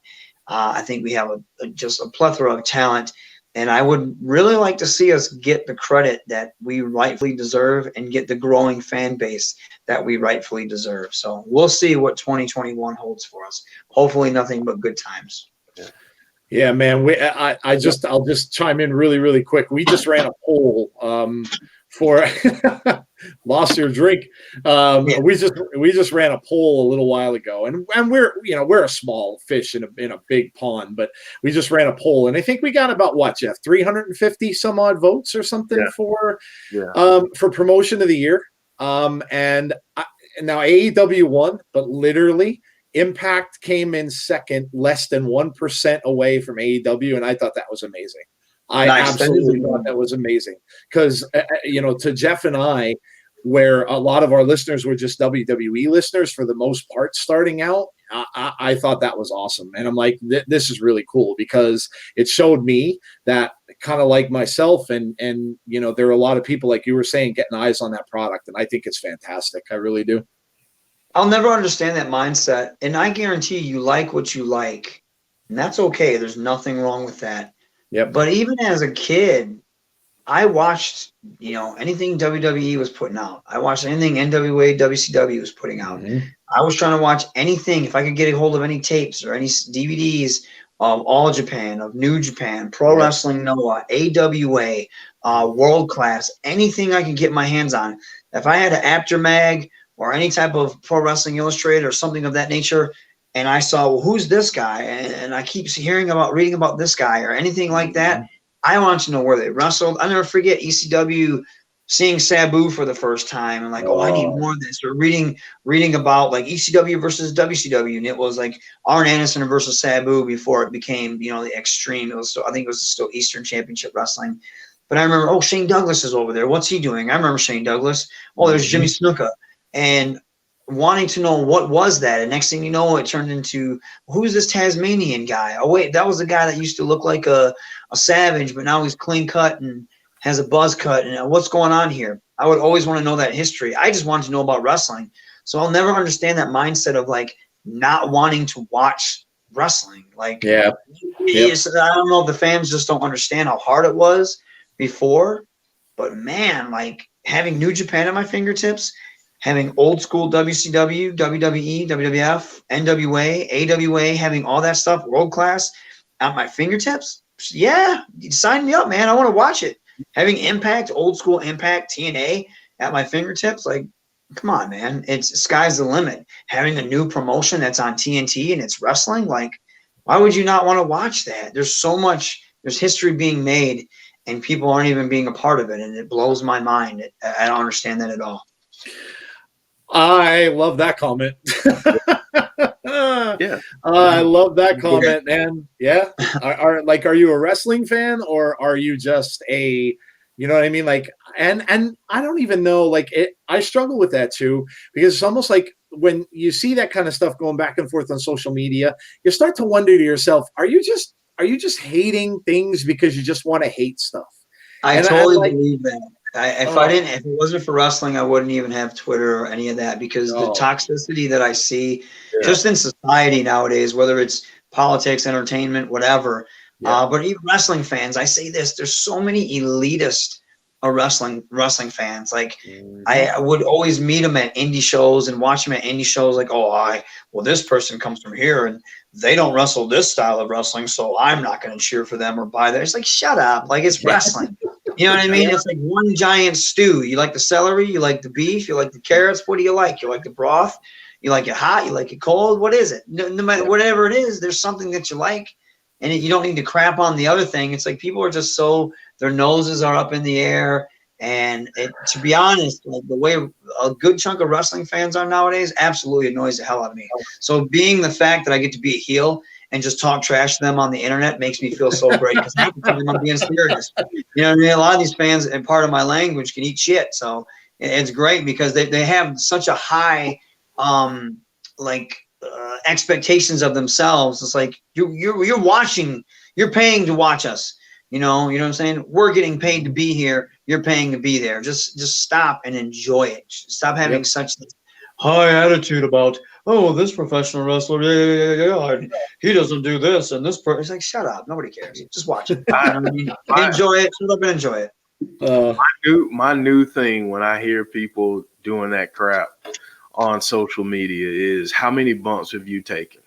Speaker 3: I think we have just a plethora of talent, and I would really like to see us get the credit that we rightfully deserve and get the growing fan base that we rightfully deserve. So we'll see what 2021 holds for us. Hopefully nothing but good times.
Speaker 2: Yeah, man. I'll just chime in really, really quick. We just ran a poll for lost your drink. We just ran a poll a little while ago, and we're a small fish in a big pond, but we just ran a poll, and I think we got about what, Jeff, 350 some odd votes or something for promotion of the year. And now AEW won, but literally Impact came in second, less than 1% away from AEW, and I thought that was amazing. I absolutely thought that was amazing because, to Jeff and I, where a lot of our listeners were just WWE listeners for the most part starting out, I thought that was awesome. And I'm like, this is really cool because it showed me that kind of like myself and there are a lot of people, like you were saying, getting eyes on that product. And I think it's fantastic. I really do.
Speaker 3: I'll never understand that mindset. And I guarantee you like what you like. And that's okay. There's nothing wrong with that.
Speaker 2: Yep.
Speaker 3: But even as a kid, I watched, anything WWE was putting out. I watched anything NWA, WCW was putting out. Mm-hmm. I was trying to watch anything. If I could get a hold of any tapes or any DVDs of All Japan, of New Japan, Pro Wrestling Noah, AWA, World Class, anything I could get my hands on. If I had an After Mag or any type of Pro Wrestling Illustrated or something of that nature, and I saw, well, who's this guy? And I keep reading about this guy or anything like that. I want to know where they wrestled. I'll never forget ECW seeing Sabu for the first time and like, I need more of this. Or reading about like ECW versus WCW, and it was like Arn Anderson versus Sabu before it became, the Extreme. I think it was still Eastern Championship Wrestling. But I remember, Shane Douglas is over there. What's he doing? I remember Shane Douglas. There's Jimmy Snuka. And wanting to know what was that. And next thing you know, it turned into, who's this Tasmanian guy? Oh, wait, that was the guy that used to look like a savage, but now he's clean cut and has a buzz cut. And what's going on here? I would always want to know that history. I just wanted to know about wrestling. So I'll never understand that mindset of like not wanting to watch wrestling. Like, Yes, I don't know if the fans just don't understand how hard it was before, but man, like having New Japan at my fingertips, having old school WCW, WWE, WWF, NWA, AWA, having all that stuff world class at my fingertips. Yeah, sign me up, man. I want to watch it. Having Impact, old school Impact, TNA at my fingertips, like, come on, man. It's sky's the limit. Having a new promotion that's on TNT and it's wrestling, like, why would you not want to watch that? There's so much, there's history being made and people aren't even being a part of it. And it blows my mind. I don't understand that at all.
Speaker 2: I love that comment.
Speaker 4: Yeah.
Speaker 2: I love that comment, man. Yeah. Are you a wrestling fan or are you just a, you know what I mean? Like, and I don't even know, like I struggle with that too, because it's almost like when you see that kind of stuff going back and forth on social media, you start to wonder to yourself, are you just hating things because you just want to hate stuff?
Speaker 3: I totally believe that. If it wasn't for wrestling, I wouldn't even have Twitter or any of that, because the toxicity that I see just in society nowadays, whether it's politics, entertainment, whatever. But even wrestling fans, I say this: there's so many elitist wrestling fans. Like I would always meet them at indie shows and watch them at indie shows. Like, well, this person comes from here and they don't wrestle this style of wrestling, so I'm not going to cheer for them or buy that. It's like, shut up! Like, it's wrestling. You know what I mean? It's like one giant stew. You like the celery, you like the beef, you like the carrots. What do you like? You like the broth? You like it hot? You like it cold? What is it? No matter whatever it is, there's something that you like, and you don't need to crap on the other thing. It's like people are just so, their noses are up in the air. And to be honest, like the way a good chunk of wrestling fans are nowadays absolutely annoys the hell out of me. So being the fact that I get to be a heel and just talk trash to them on the internet makes me feel so great, because half the time I'm being serious. You know what I mean? A lot of these fans, and part of my language, can eat shit. So it's great because they have such a high expectations of themselves. It's like you're watching, you're paying to watch us. You know what I'm saying? We're getting paid to be here. You're paying to be there. Just stop and enjoy it. Stop having such high attitude about, this professional wrestler, he doesn't do this, and this person. It's like, shut up. Nobody cares. Just watch it. Enjoy it. Shut up and enjoy it.
Speaker 4: My new thing when I hear people doing that crap on social media is, how many bumps have you taken?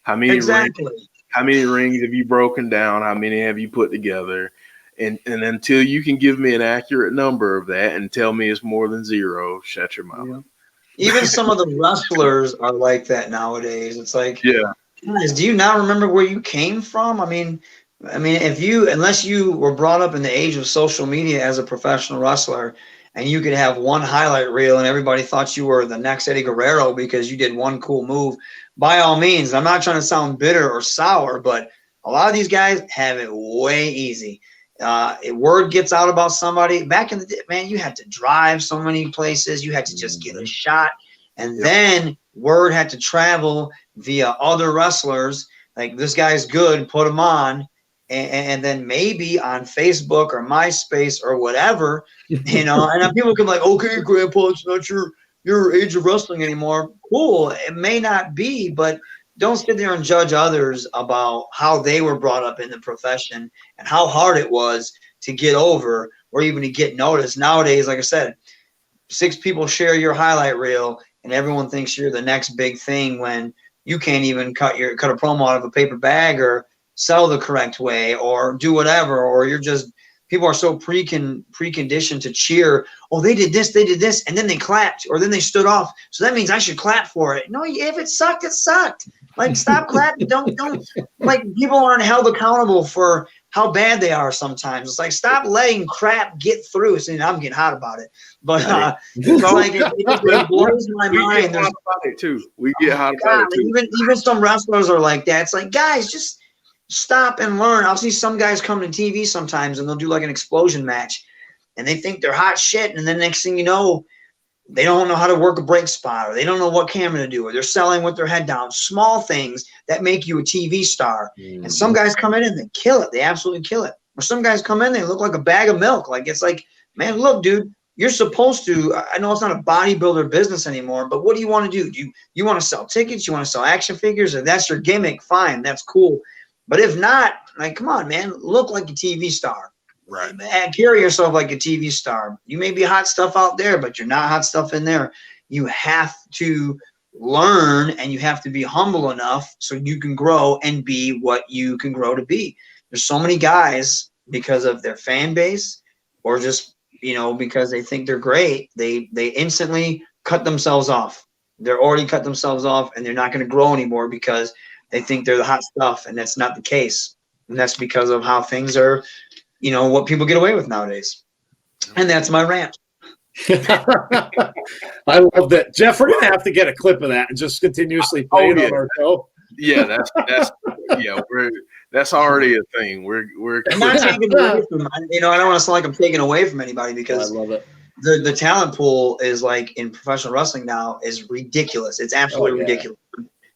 Speaker 4: How many rings have you broken down? How many have you put together? And until you can give me an accurate number of that and tell me it's more than zero, shut your mouth.
Speaker 3: Yeah. Even some of the wrestlers are like that nowadays. It's like, guys, do you not remember where you came from? I mean, unless you were brought up in the age of social media as a professional wrestler, and you could have one highlight reel and everybody thought you were the next Eddie Guerrero because you did one cool move, by all means, I'm not trying to sound bitter or sour, but a lot of these guys have it way easy. Word gets out about somebody. Back in the day, man, you had to drive so many places. You had to just get a shot. And then word had to travel via other wrestlers. Like, this guy's good, put him on. And then maybe on Facebook or MySpace or whatever, and then people can be like, okay, Grandpa, it's not your age of wrestling anymore. Cool. It may not be, but don't sit there and judge others about how they were brought up in the profession and how hard it was to get over or even to get noticed. Nowadays, like I said, 6 people share your highlight reel and everyone thinks you're the next big thing when you can't even cut a promo out of a paper bag or sell the correct way or do whatever, or you're just, people are so preconditioned to cheer. Oh, they did this, and then they clapped, or then they stood off. So that means I should clap for it. No, if it sucked, it sucked. Like, stop clapping. Don't like, people aren't held accountable for how bad they are sometimes. It's like, stop letting crap get through. So, I'm getting hot about it. But it's like it blows my mind.
Speaker 4: We get hot about it too. We get hot about it too.
Speaker 3: Even some wrestlers are like that. It's like, guys, just stop and learn. I'll see some guys come to TV sometimes and they'll do like an explosion match and they think they're hot shit. And then next thing you know, they don't know how to work a break spot, or they don't know what camera to do, or they're selling with their head down. Small things that make you a TV star. And some guys come in and they kill it. They absolutely kill it. Or some guys come in, they look like a bag of milk. Like, it's like, man, look, dude, you're supposed to, I know it's not a bodybuilder business anymore, but what do you want to do? Do you want to sell tickets? You want to sell action figures? If that's your gimmick, fine, that's cool. But if not, like, come on, man, look like a TV star.
Speaker 4: Right.
Speaker 3: Man, carry yourself like a TV star. You may be hot stuff out there, but you're not hot stuff in there. You have to learn, and you have to be humble enough so you can grow and be what you can grow to be. There's so many guys, because of their fan base, or just, you know, because they think they're great, they instantly cut themselves off. They're already cut themselves off, and they're not going to grow anymore because they think they're the hot stuff, and that's not the case. And that's because of how things are, you know, what people get away with nowadays. And that's my rant.
Speaker 2: I love that. Jeff, we're going to have to get a clip of that and just continuously play it on our show.
Speaker 4: Yeah, that's already a thing. We're
Speaker 3: I'm not taking away from, you know, I don't want to sound like I'm taking away from anybody, because
Speaker 2: I love it.
Speaker 3: The talent pool is, like, in professional wrestling now, is ridiculous. It's absolutely ridiculous.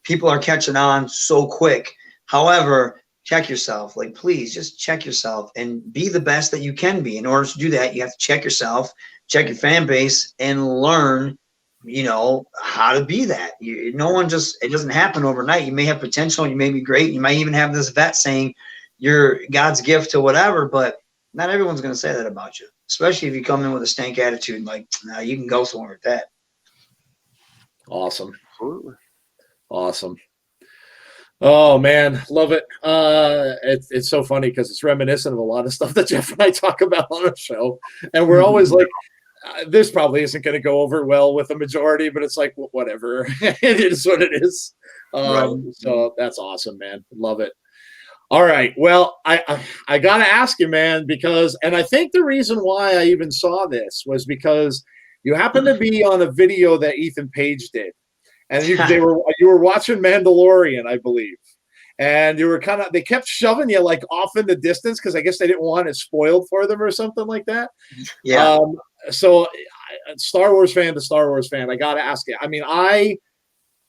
Speaker 3: People are catching on so quick. However, check yourself. Like, please just check yourself and be the best that you can be. In order to do that, you have to check yourself, check your fan base, and learn, you know, how to be that. It doesn't happen overnight. You may have potential, you may be great, you might even have this vet saying you're God's gift to whatever, but not everyone's going to say that about you, especially if you come in with a stank attitude, like, nah, you can go somewhere with that.
Speaker 2: Awesome.
Speaker 4: Absolutely.
Speaker 2: Awesome. Oh man, love it. It's so funny because it's reminiscent of a lot of stuff that Jeff and I talk about on our show, and we're always like, this probably isn't going to go over well with the majority, but it's like, whatever. It is what it is.
Speaker 3: Right.
Speaker 2: So that's awesome, man. Love it. All right. Well, I got to ask you, man, because, and I think the reason why I even saw this was because you happened to be on a video that Ethan Page did. And you were watching Mandalorian, I believe, and you were they kept shoving you like off in the distance because I guess they didn't want it spoiled for them or something like that.
Speaker 3: Yeah.
Speaker 2: So, Star Wars fan to Star Wars fan, I got to ask you. I mean, I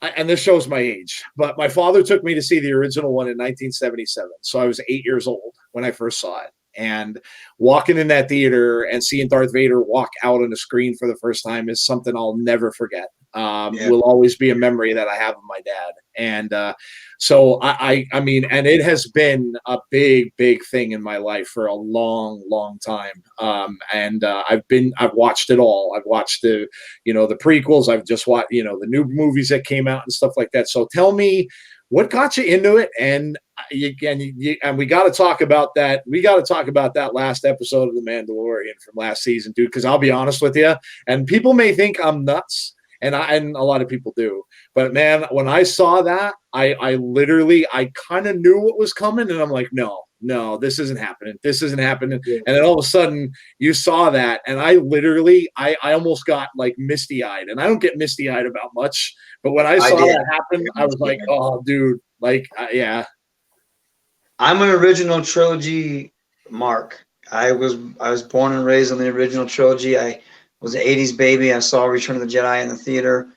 Speaker 2: and this shows my age, but my father took me to see the original one in 1977. So I was 8 years old when I first saw it. And walking in that theater and seeing Darth Vader walk out on the screen for the first time is something I'll never forget. Will always be a memory that I have of my dad. And so I mean, and it has been a big thing in my life for a long time. I've watched it all. I've watched the prequels. I've just watched, the new movies that came out and stuff like that. So tell me, what got you into it? And and we got to talk about that. We got to talk about that last episode of The Mandalorian from last season, dude. Because I'll be honest with you, and people may think I'm nuts, and a lot of people do. But man, when I saw that, I kind of knew what was coming, and I'm like, no, this isn't happening. This isn't happening. Yeah. And then all of a sudden, you saw that, and I almost got like misty eyed, and I don't get misty eyed about much. But when I saw that happen, I was like, oh, dude, like, yeah.
Speaker 3: I'm an original trilogy mark. I was born and raised on the original trilogy. I was an 80s baby. I saw Return of the Jedi in the theater.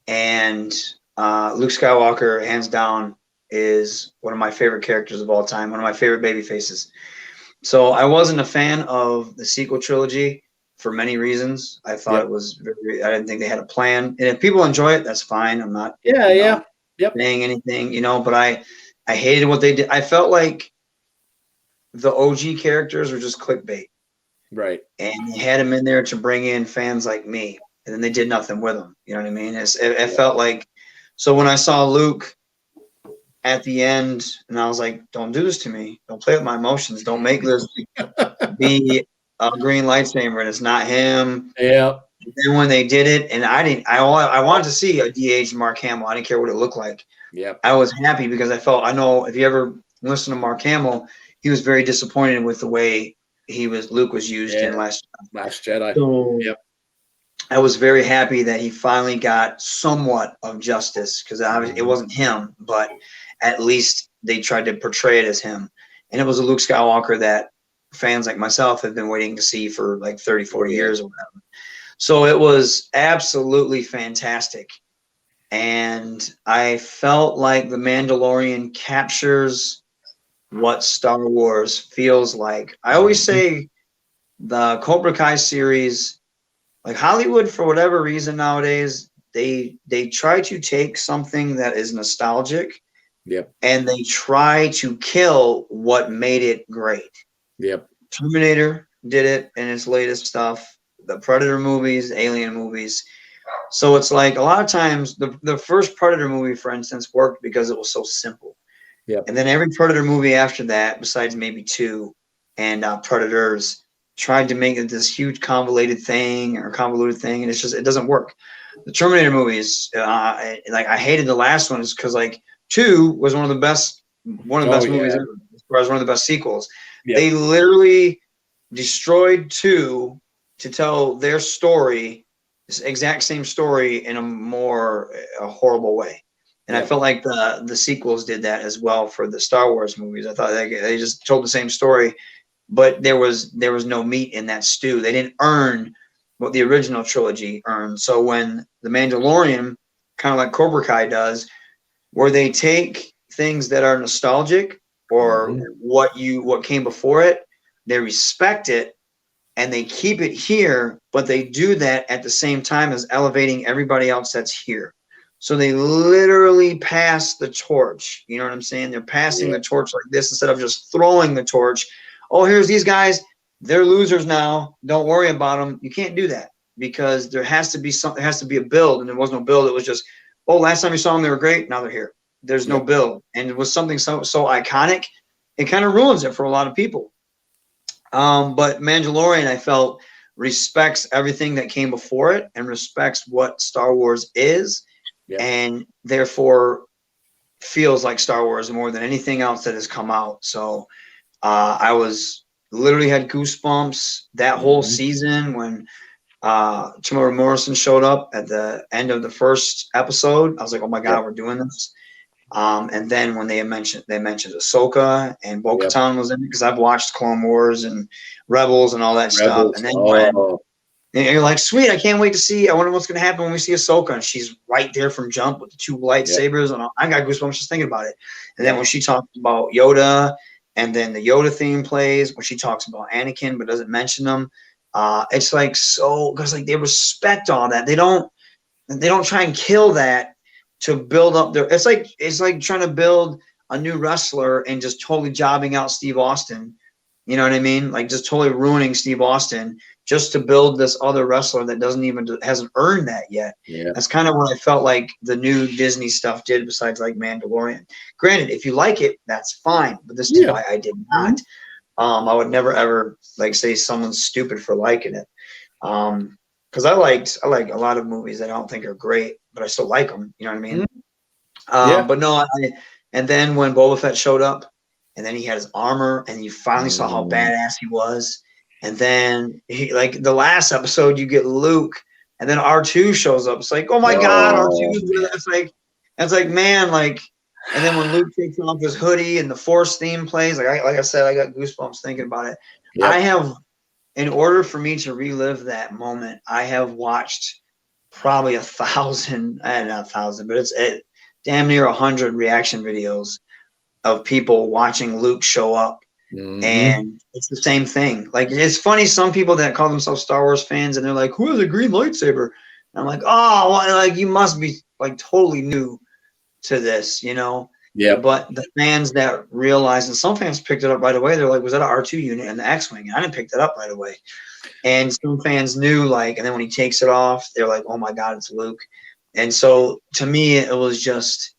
Speaker 3: And Luke Skywalker, hands down, is one of my favorite characters of all time, one of my favorite baby faces. So I wasn't a fan of the sequel trilogy for many reasons. I thought it was I didn't think they had a plan. And if people enjoy it, that's fine. I'm not saying anything, but I hated what they did. I felt like the OG characters were just clickbait.
Speaker 2: Right.
Speaker 3: And they had them in there to bring in fans like me. And then they did nothing with them. You know what I mean? It felt like, so when I saw Luke at the end, and I was like, don't do this to me. Don't play with my emotions. Don't make this be a green lightsaber, and it's not him.
Speaker 2: Yeah.
Speaker 3: And then when they did it, and I wanted to see a de-aged Mark Hamill. I didn't care what it looked like.
Speaker 2: Yeah.
Speaker 3: I was happy because I know if you ever listen to Mark Hamill, he was very disappointed with the way Luke was used in Last
Speaker 2: Jedi.
Speaker 3: So, I was very happy that he finally got somewhat of justice, because it wasn't him, but at least they tried to portray it as him. And it was a Luke Skywalker that fans like myself have been waiting to see for like 30, 40 years or whatever. So it was absolutely fantastic. And I felt like The Mandalorian captures what Star Wars feels like. I always say the Cobra Kai series, like Hollywood, for whatever reason nowadays, they try to take something that is nostalgic
Speaker 2: Yep.
Speaker 3: And they try to kill what made it great.
Speaker 2: Yep.
Speaker 3: Terminator did it in its latest stuff, the Predator movies, Alien movies. So it's like a lot of times the first Predator movie, for instance, worked because it was so simple.
Speaker 2: Yep.
Speaker 3: And then every Predator movie after that, besides maybe 2 and Predators, tried to make it this huge convoluted thing, and it's just, it doesn't work. The Terminator movies, like I hated the last one, is because like 2 was one of the best movies ever, as far as one of the best sequels.
Speaker 2: Yep.
Speaker 3: They literally destroyed 2 to tell their story, this exact same story, in a horrible way. And I felt like the sequels did that as well for the Star Wars movies. I thought they just told the same story, but there was no meat in that stew. They didn't earn what the original trilogy earned. So when The Mandalorian, kind of like Cobra Kai does, where they take things that are nostalgic or what came before it, they respect it and they keep it here, but they do that at the same time as elevating everybody else that's here. So they literally pass the torch. You know what I'm saying? They're passing the torch like this instead of just throwing the torch. Oh, here's these guys. They're losers now. Don't worry about them. You can't do that because there has to be something. There has to be a build, and there was no build. It was just, oh, last time you saw them, they were great. Now they're here. There's no build, and it was something so iconic. It kind of ruins it for a lot of people. But Mandalorian, I felt, respects everything that came before it and respects what Star Wars is. Yep. And therefore feels like Star Wars more than anything else that has come out. So I was literally had goosebumps that whole season when Tamara Morrison showed up at the end of the first episode. I was like, oh my God, we're doing this. And then when they mentioned Ahsoka and Bo-Katan was in it, because I've watched Clone Wars and Rebels and all that stuff. And then and you're like, sweet, I can't wait to see. I wonder what's going to happen when we see Ahsoka. And she's right there from jump with the 2 lightsabers. And I got goosebumps just thinking about it. And then when she talks about Yoda, and then the Yoda theme plays, when she talks about Anakin but doesn't mention them, it's like so, because like they respect all that. They don't try and kill that to build up their. It's like trying to build a new wrestler and just totally jobbing out Steve Austin. You know what I mean? Like just totally ruining Steve Austin just to build this other wrestler that hasn't earned that yet. Yeah. That's kind of what I felt like the new Disney stuff did, besides like Mandalorian. Granted, if you like it, that's fine. But this is why I did not. I would never ever like say someone's stupid for liking it. Because I like a lot of movies that I don't think are great, but I still like them. You know what I mean? But no, and then when Boba Fett showed up, and then he had his armor, and you finally saw how badass he was. And then he, like the last episode, you get Luke, and then R2 shows up. It's like, oh my God, R2. It's like, man, like, and then when Luke takes off his hoodie and the Force theme plays, like I said, I got goosebumps thinking about it. Yep. I have, in order for me to relive that moment, I have watched probably 1,000, not 1,000, but it's damn near 100 reaction videos of people watching Luke show up. And it's the same thing. Like, it's funny, some people that call themselves Star Wars fans and they're like, who has a green lightsaber? And I'm like, oh, well, like you must be like totally new to this, you know? Yeah. But the fans that realize, and some fans picked it up right away, they're like, was that an R2 unit in the X-Wing? And I didn't pick that up right away. And some fans knew, like, and then when he takes it off, they're like, oh my God, it's Luke. And so to me, it was just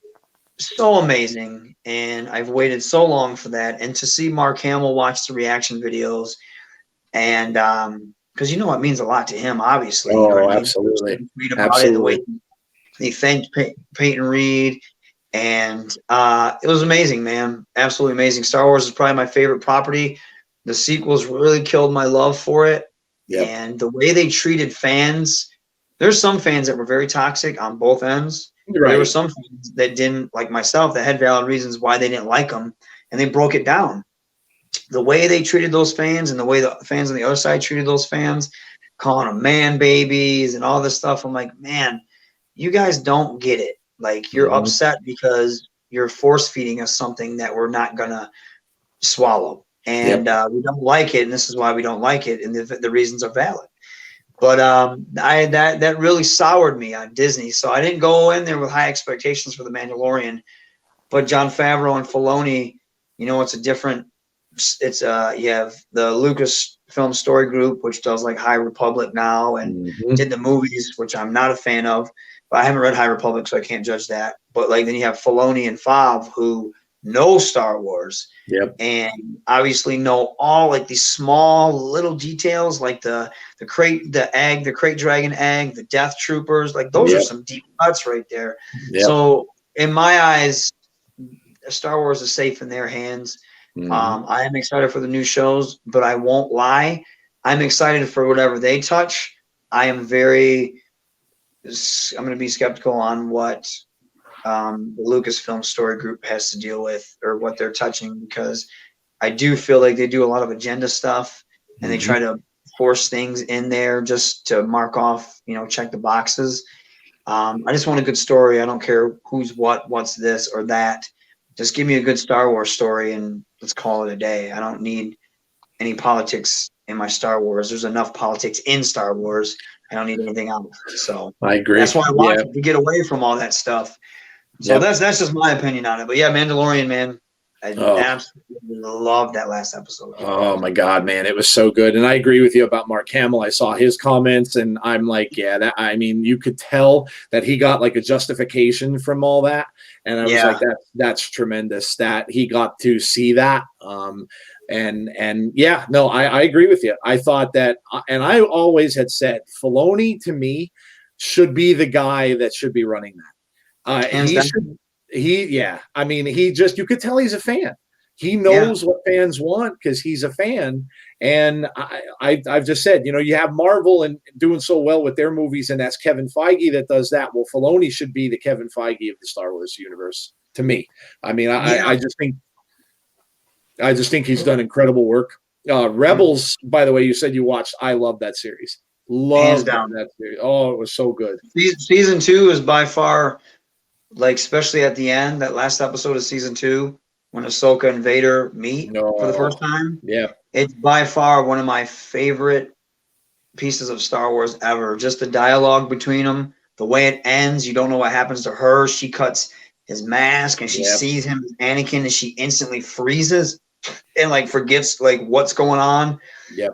Speaker 3: so amazing, and I've waited so long for that. And to see Mark Hamill watch the reaction videos, and because you know it means a lot to him, obviously.
Speaker 2: Oh,
Speaker 3: you know
Speaker 2: absolutely.
Speaker 3: Read about it, the way he thanked Peyton Reed, and it was amazing, man. Absolutely amazing. Star Wars is probably my favorite property. The sequels really killed my love for it, and the way they treated fans. There's some fans that were very toxic on both ends. Right. There were some fans that didn't, like myself, that had valid reasons why they didn't like them, and they broke it down. The way they treated those fans and the way the fans on the other side treated those fans, calling them man babies and all this stuff, I'm like, man, you guys don't get it. Like, you're upset because you're force feeding us something that we're not going to swallow. And we don't like it, and this is why we don't like it, and the reasons are valid. But that really soured me on Disney. So I didn't go in there with high expectations for The Mandalorian. but John Favreau and Filoni, it's a different. It's you have the Lucasfilm Story Group, which does like High Republic now, and did the movies, which I'm not a fan of. But I haven't read High Republic, so I can't judge that. But like then you have Filoni and Fav, who know Star Wars, and obviously know all like these small little details, like the crate dragon egg, the Death Troopers. Like those are some deep cuts right there. So in my eyes, Star Wars is safe in their hands. I am excited for the new shows, but I won't lie. I'm excited for whatever they touch. I'm going to be skeptical on what the Lucasfilm Story Group has to deal with or what they're touching, because I do feel like they do a lot of agenda stuff and they try to force things in there just to mark off, check the boxes. I just want a good story. I don't care who's what's this or that. Just give me a good Star Wars story and let's call it a day. I don't need any politics in my Star Wars. There's enough politics in Star Wars. I don't need anything else. So
Speaker 2: I agree.
Speaker 3: That's why I watch it, to get away from all that stuff. So that's just my opinion on it. But yeah, Mandalorian, man, I absolutely loved that last episode.
Speaker 2: Oh my God, man, it was so good. And I agree with you about Mark Hamill. I saw his comments and I'm like, you could tell that he got like a justification from all that. And I was like, that's tremendous that he got to see that. I agree with you. I thought that, and I always had said Filoni to me should be the guy that should be running that. You could tell he's a fan. He knows what fans want because he's a fan. And I've just said, you have Marvel and doing so well with their movies, and that's Kevin Feige that does that. Well, Filoni should be the Kevin Feige of the Star Wars universe to me. I mean, I just think he's done incredible work. Rebels, by the way, you said you watched. I love that series. Loved that series. Oh, it was so good.
Speaker 3: Season 2 is by far, like, especially at the end, that last episode of season 2, when Ahsoka and Vader meet for the first time.
Speaker 2: Yeah.
Speaker 3: It's by far one of my favorite pieces of Star Wars ever. Just the dialogue between them, the way it ends, you don't know what happens to her. She cuts his mask and she sees him as Anakin and she instantly freezes and like forgets like what's going on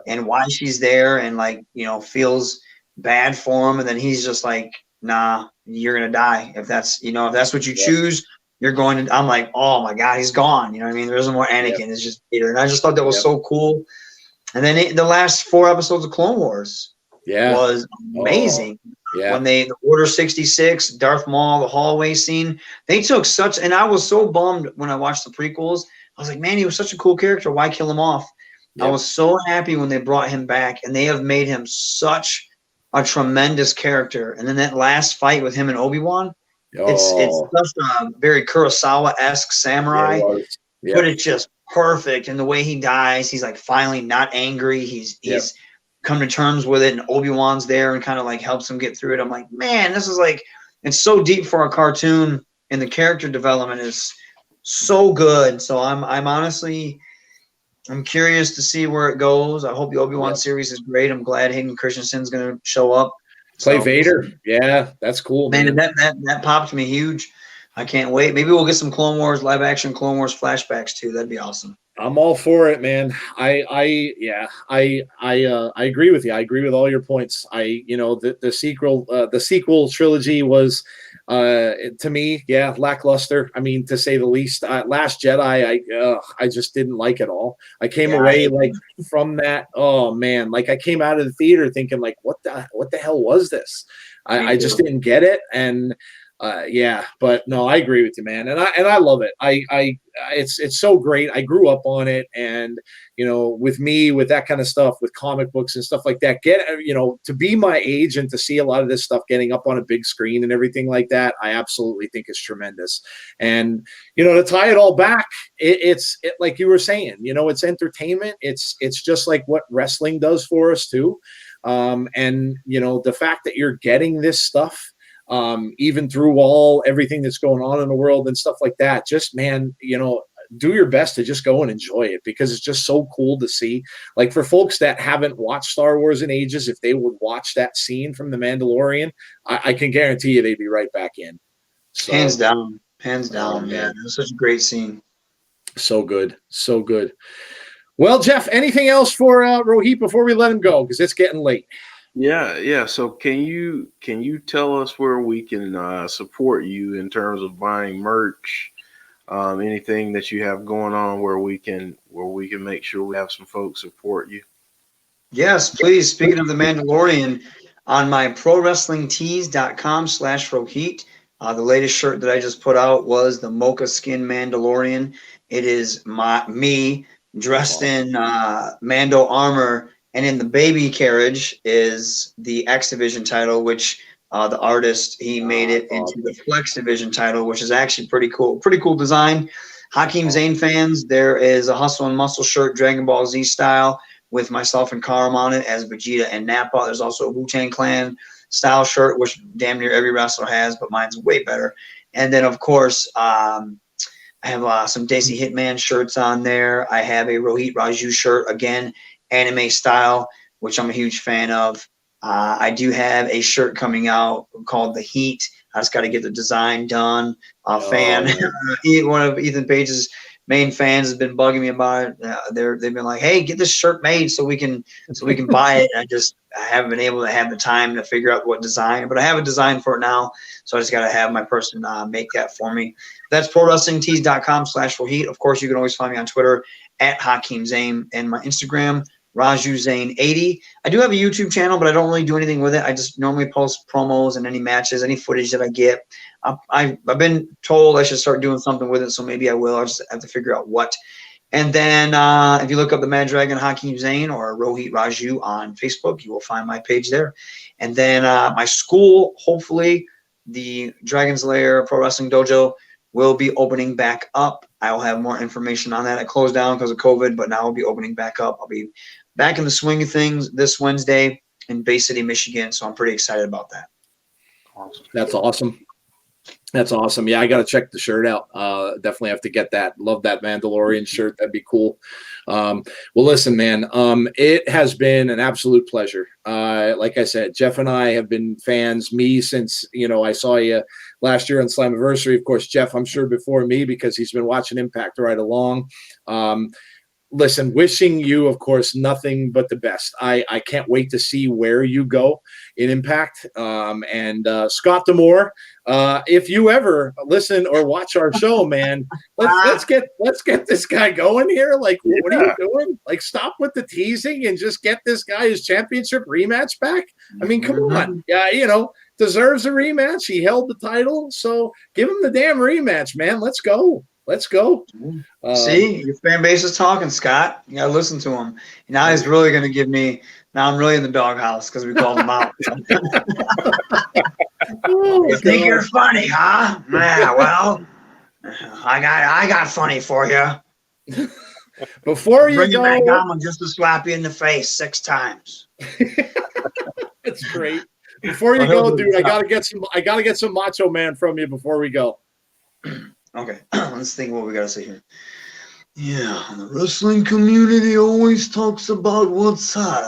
Speaker 3: and why she's there and like, feels bad for him. And then he's just like, nah, you're going to die. If that's what you choose, you're going to, I'm like, oh my God, he's gone. You know what I mean? There isn't more Anakin. It's just Peter. And I just thought that was so cool. And then the last 4 episodes of Clone Wars was amazing. When the Order 66, Darth Maul, the hallway scene, they took such, and I was so bummed when I watched the prequels. I was like, man, he was such a cool character. Why kill him off? I was so happy when they brought him back, and they have made him such a tremendous character. And then that last fight with him and Obi-Wan, it's such a very Kurosawa-esque samurai, but it's just perfect. And the way he dies, he's like finally not angry. He's come to terms with it, and Obi-Wan's there and kind of like helps him get through it. I'm like, man, this is like, it's so deep for a cartoon, and the character development is so good. So I'm honestly, I'm curious to see where it goes. I hope the Obi-Wan series is great. I'm glad Hayden Christensen's going to show up.
Speaker 2: Play Vader. Yeah, that's cool.
Speaker 3: Man, that popped me huge. I can't wait. Maybe we'll get some Clone Wars, live action Clone Wars flashbacks too. That'd be awesome.
Speaker 2: I'm all for it, man. I agree with you. I agree with all your points. The sequel trilogy was to me, lackluster. I mean, to say the least. Last Jedi, I just didn't like it all. I came away from that. Oh man, like I came out of the theater thinking like, what the hell was this? I just didn't get it, and but no, I agree with you, man, and I love it. It's so great. I grew up on it, and with me, with that kind of stuff, with comic books and stuff like that, to be my age and to see a lot of this stuff getting up on a big screen and everything like that, I absolutely think is tremendous. And to tie it all back, it's like you were saying, it's entertainment. It's just like what wrestling does for us too, and the fact that you're getting this stuff. Even through everything that's going on in the world and stuff like that, just, man, do your best to just go and enjoy it, because it's just so cool to see. Like, for folks that haven't watched Star Wars in ages, if they would watch that scene from The Mandalorian, I can guarantee you they'd be right back in. So,
Speaker 3: hands down. Hands down,
Speaker 2: man.
Speaker 3: It was such a great scene.
Speaker 2: So good. So good. Well, Jeff, anything else for Rohit before we let him go? Because it's getting late.
Speaker 4: Yeah. So can you tell us where we can support you in terms of buying merch, anything that you have going on where we can make sure we have some folks support you?
Speaker 3: Yes, please. Speaking of the Mandalorian, on my prowrestlingtees.com/Rohit, the latest shirt that I just put out was the Mocha Skin Mandalorian. It is me dressed in Mando armor, and in the baby carriage is the X Division title, which the artist, he made it into the Flex Division title, which is actually pretty cool. Pretty cool design. Hakeem Zayn fans, there is a Hustle and Muscle shirt, Dragon Ball Z style, with myself and Karam on it as Vegeta and Nappa. There's also a Wu-Tang Clan style shirt, which damn near every wrestler has, but mine's way better. And then, of course, I have some Daisy Hitman shirts on there. I have a Rohit Raju shirt, again, anime style, which I'm a huge fan of. I do have a shirt coming out called The Heat. I just got to get the design done. Fan, one of Ethan Page's main fans has been bugging me about it. They've been like, "Hey, get this shirt made so we can buy it." And I haven't been able to have the time to figure out what design, but I have a design for it now. So I just got to have my person make that for me. That's prowrestlingtees.com/Rohit. Of course, you can always find me on Twitter at Hakeem Zayn, and my Instagram, Raju Zayn 80. I do have a YouTube channel, but I don't really do anything with it. I just normally post promos and any matches, any footage that I get. I've been told I should start doing something with it, so maybe I will. I just have to figure out what. And then if you look up the Mad Dragon Hakeem Zayn or Rohit Raju on Facebook, you will find my page there. And then my school, hopefully, the Dragon's Lair Pro Wrestling Dojo, will be opening back up. I will have more information on that. It closed down because of COVID, but now I'll be opening back up. I'll be back in the swing of things this Wednesday in Bay City, Michigan, so I'm pretty excited about that.
Speaker 2: Awesome. That's awesome. That's awesome. Yeah, I got to check the shirt out. Definitely have to get that. Love that Mandalorian shirt. That'd be cool. Well, listen, man, it has been an absolute pleasure. Like I said, Jeff and I have been fans, me since, I saw you last year on Slammiversary. Of course, Jeff, I'm sure before me because he's been watching Impact right along. Listen, wishing you, of course, nothing but the best. I can't wait to see where you go in Impact. And Scott D'Amore, if you ever listen or watch our show, man, let's get this guy going here. Like, what are you doing? Like, stop with the teasing and just get this guy his championship rematch back. I mean, come on. Yeah, deserves a rematch. He held the title, so give him the damn rematch, man. Let's go. Let's go.
Speaker 3: See, your fan base is talking, Scott. You got to listen to him. Now he's really going to give me – now I'm really in the doghouse because we called him out. You think you're funny, huh? Yeah, well, I got funny for you.
Speaker 2: Before you go –
Speaker 3: Bring it back on just to slap you in the face 6 times.
Speaker 2: That's great. Before you go, dude, I gotta get some Macho Man from you before we go.
Speaker 3: Okay, let's think what we gotta say here. Yeah, the wrestling community always talks about what's hot,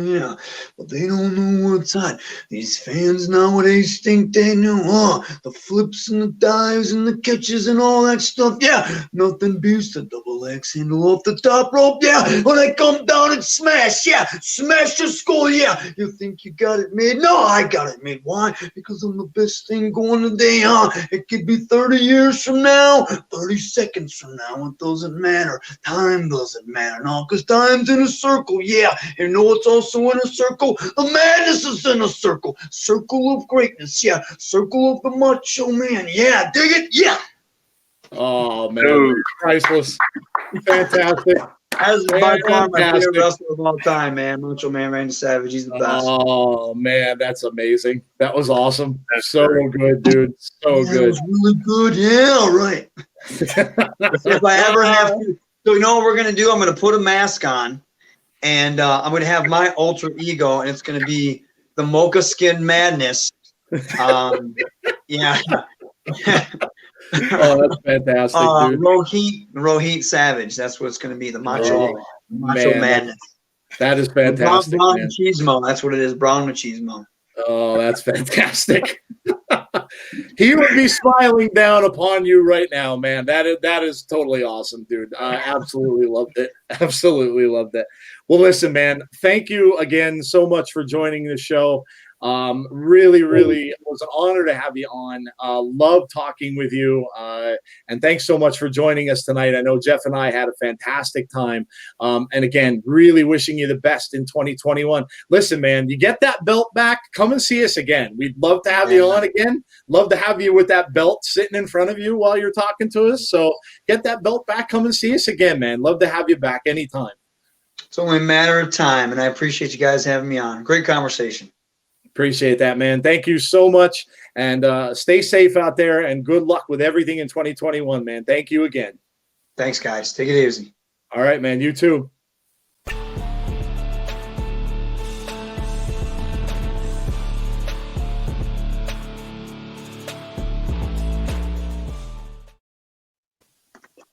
Speaker 3: yeah, but they don't know what's hot. These fans nowadays think they know, the flips and the dives and the catches and all that stuff. Yeah, nothing beats the double X handle off the top rope. Yeah, when I come down and smash, yeah, smash your skull. Yeah, you think you got it made? No, I got it made. Why? Because I'm the best thing going today, It could be 30 years from now, 30 seconds from now. It doesn't matter. Time doesn't matter, no, because time's in a circle. Yeah, you know what's also in a circle? The madness is in a circle. Circle of greatness. Yeah, circle of the Macho Man. Yeah, dig it? Yeah.
Speaker 2: Oh, man. Dude. Priceless. Fantastic.
Speaker 3: That's by far my favorite wrestler of all time, man. Macho Man Randy Savage. He's the best.
Speaker 2: Oh, man. That's amazing. That was awesome. That's so good, dude. So good.
Speaker 3: That was really good. Yeah, right. If I ever have to. So you know what we're going to do? I'm going to put a mask on, and I'm going to have my alter ego, and it's going to be the Mocha Skin Madness. Yeah.
Speaker 2: Oh, that's fantastic, dude.
Speaker 3: Rohit Savage. That's what it's going to be, the Macho Madness.
Speaker 2: That is fantastic,
Speaker 3: Brown Machismo. That's what it is, Brown Machismo.
Speaker 2: Oh, that's fantastic. He would be smiling down upon you right now, man. That is totally awesome, dude. I absolutely loved it. Absolutely loved it. Well, listen, man, thank you again so much for joining the show. Really, really, it was an honor to have you on. Love talking with you. And thanks so much for joining us tonight. I know Jeff and I had a fantastic time. And again, really wishing you the best in 2021. Listen, man, you get that belt back, come and see us again. We'd love to have you on again. Love to have you with that belt sitting in front of you while you're talking to us. So get that belt back, come and see us again, man. Love to have you back anytime.
Speaker 3: It's only a matter of time, and I appreciate you guys having me on. Great conversation.
Speaker 2: Appreciate that, man. Thank you so much. And stay safe out there, and good luck with everything in 2021, man. Thank you again.
Speaker 3: Thanks, guys. Take it easy.
Speaker 2: All right, man. You too.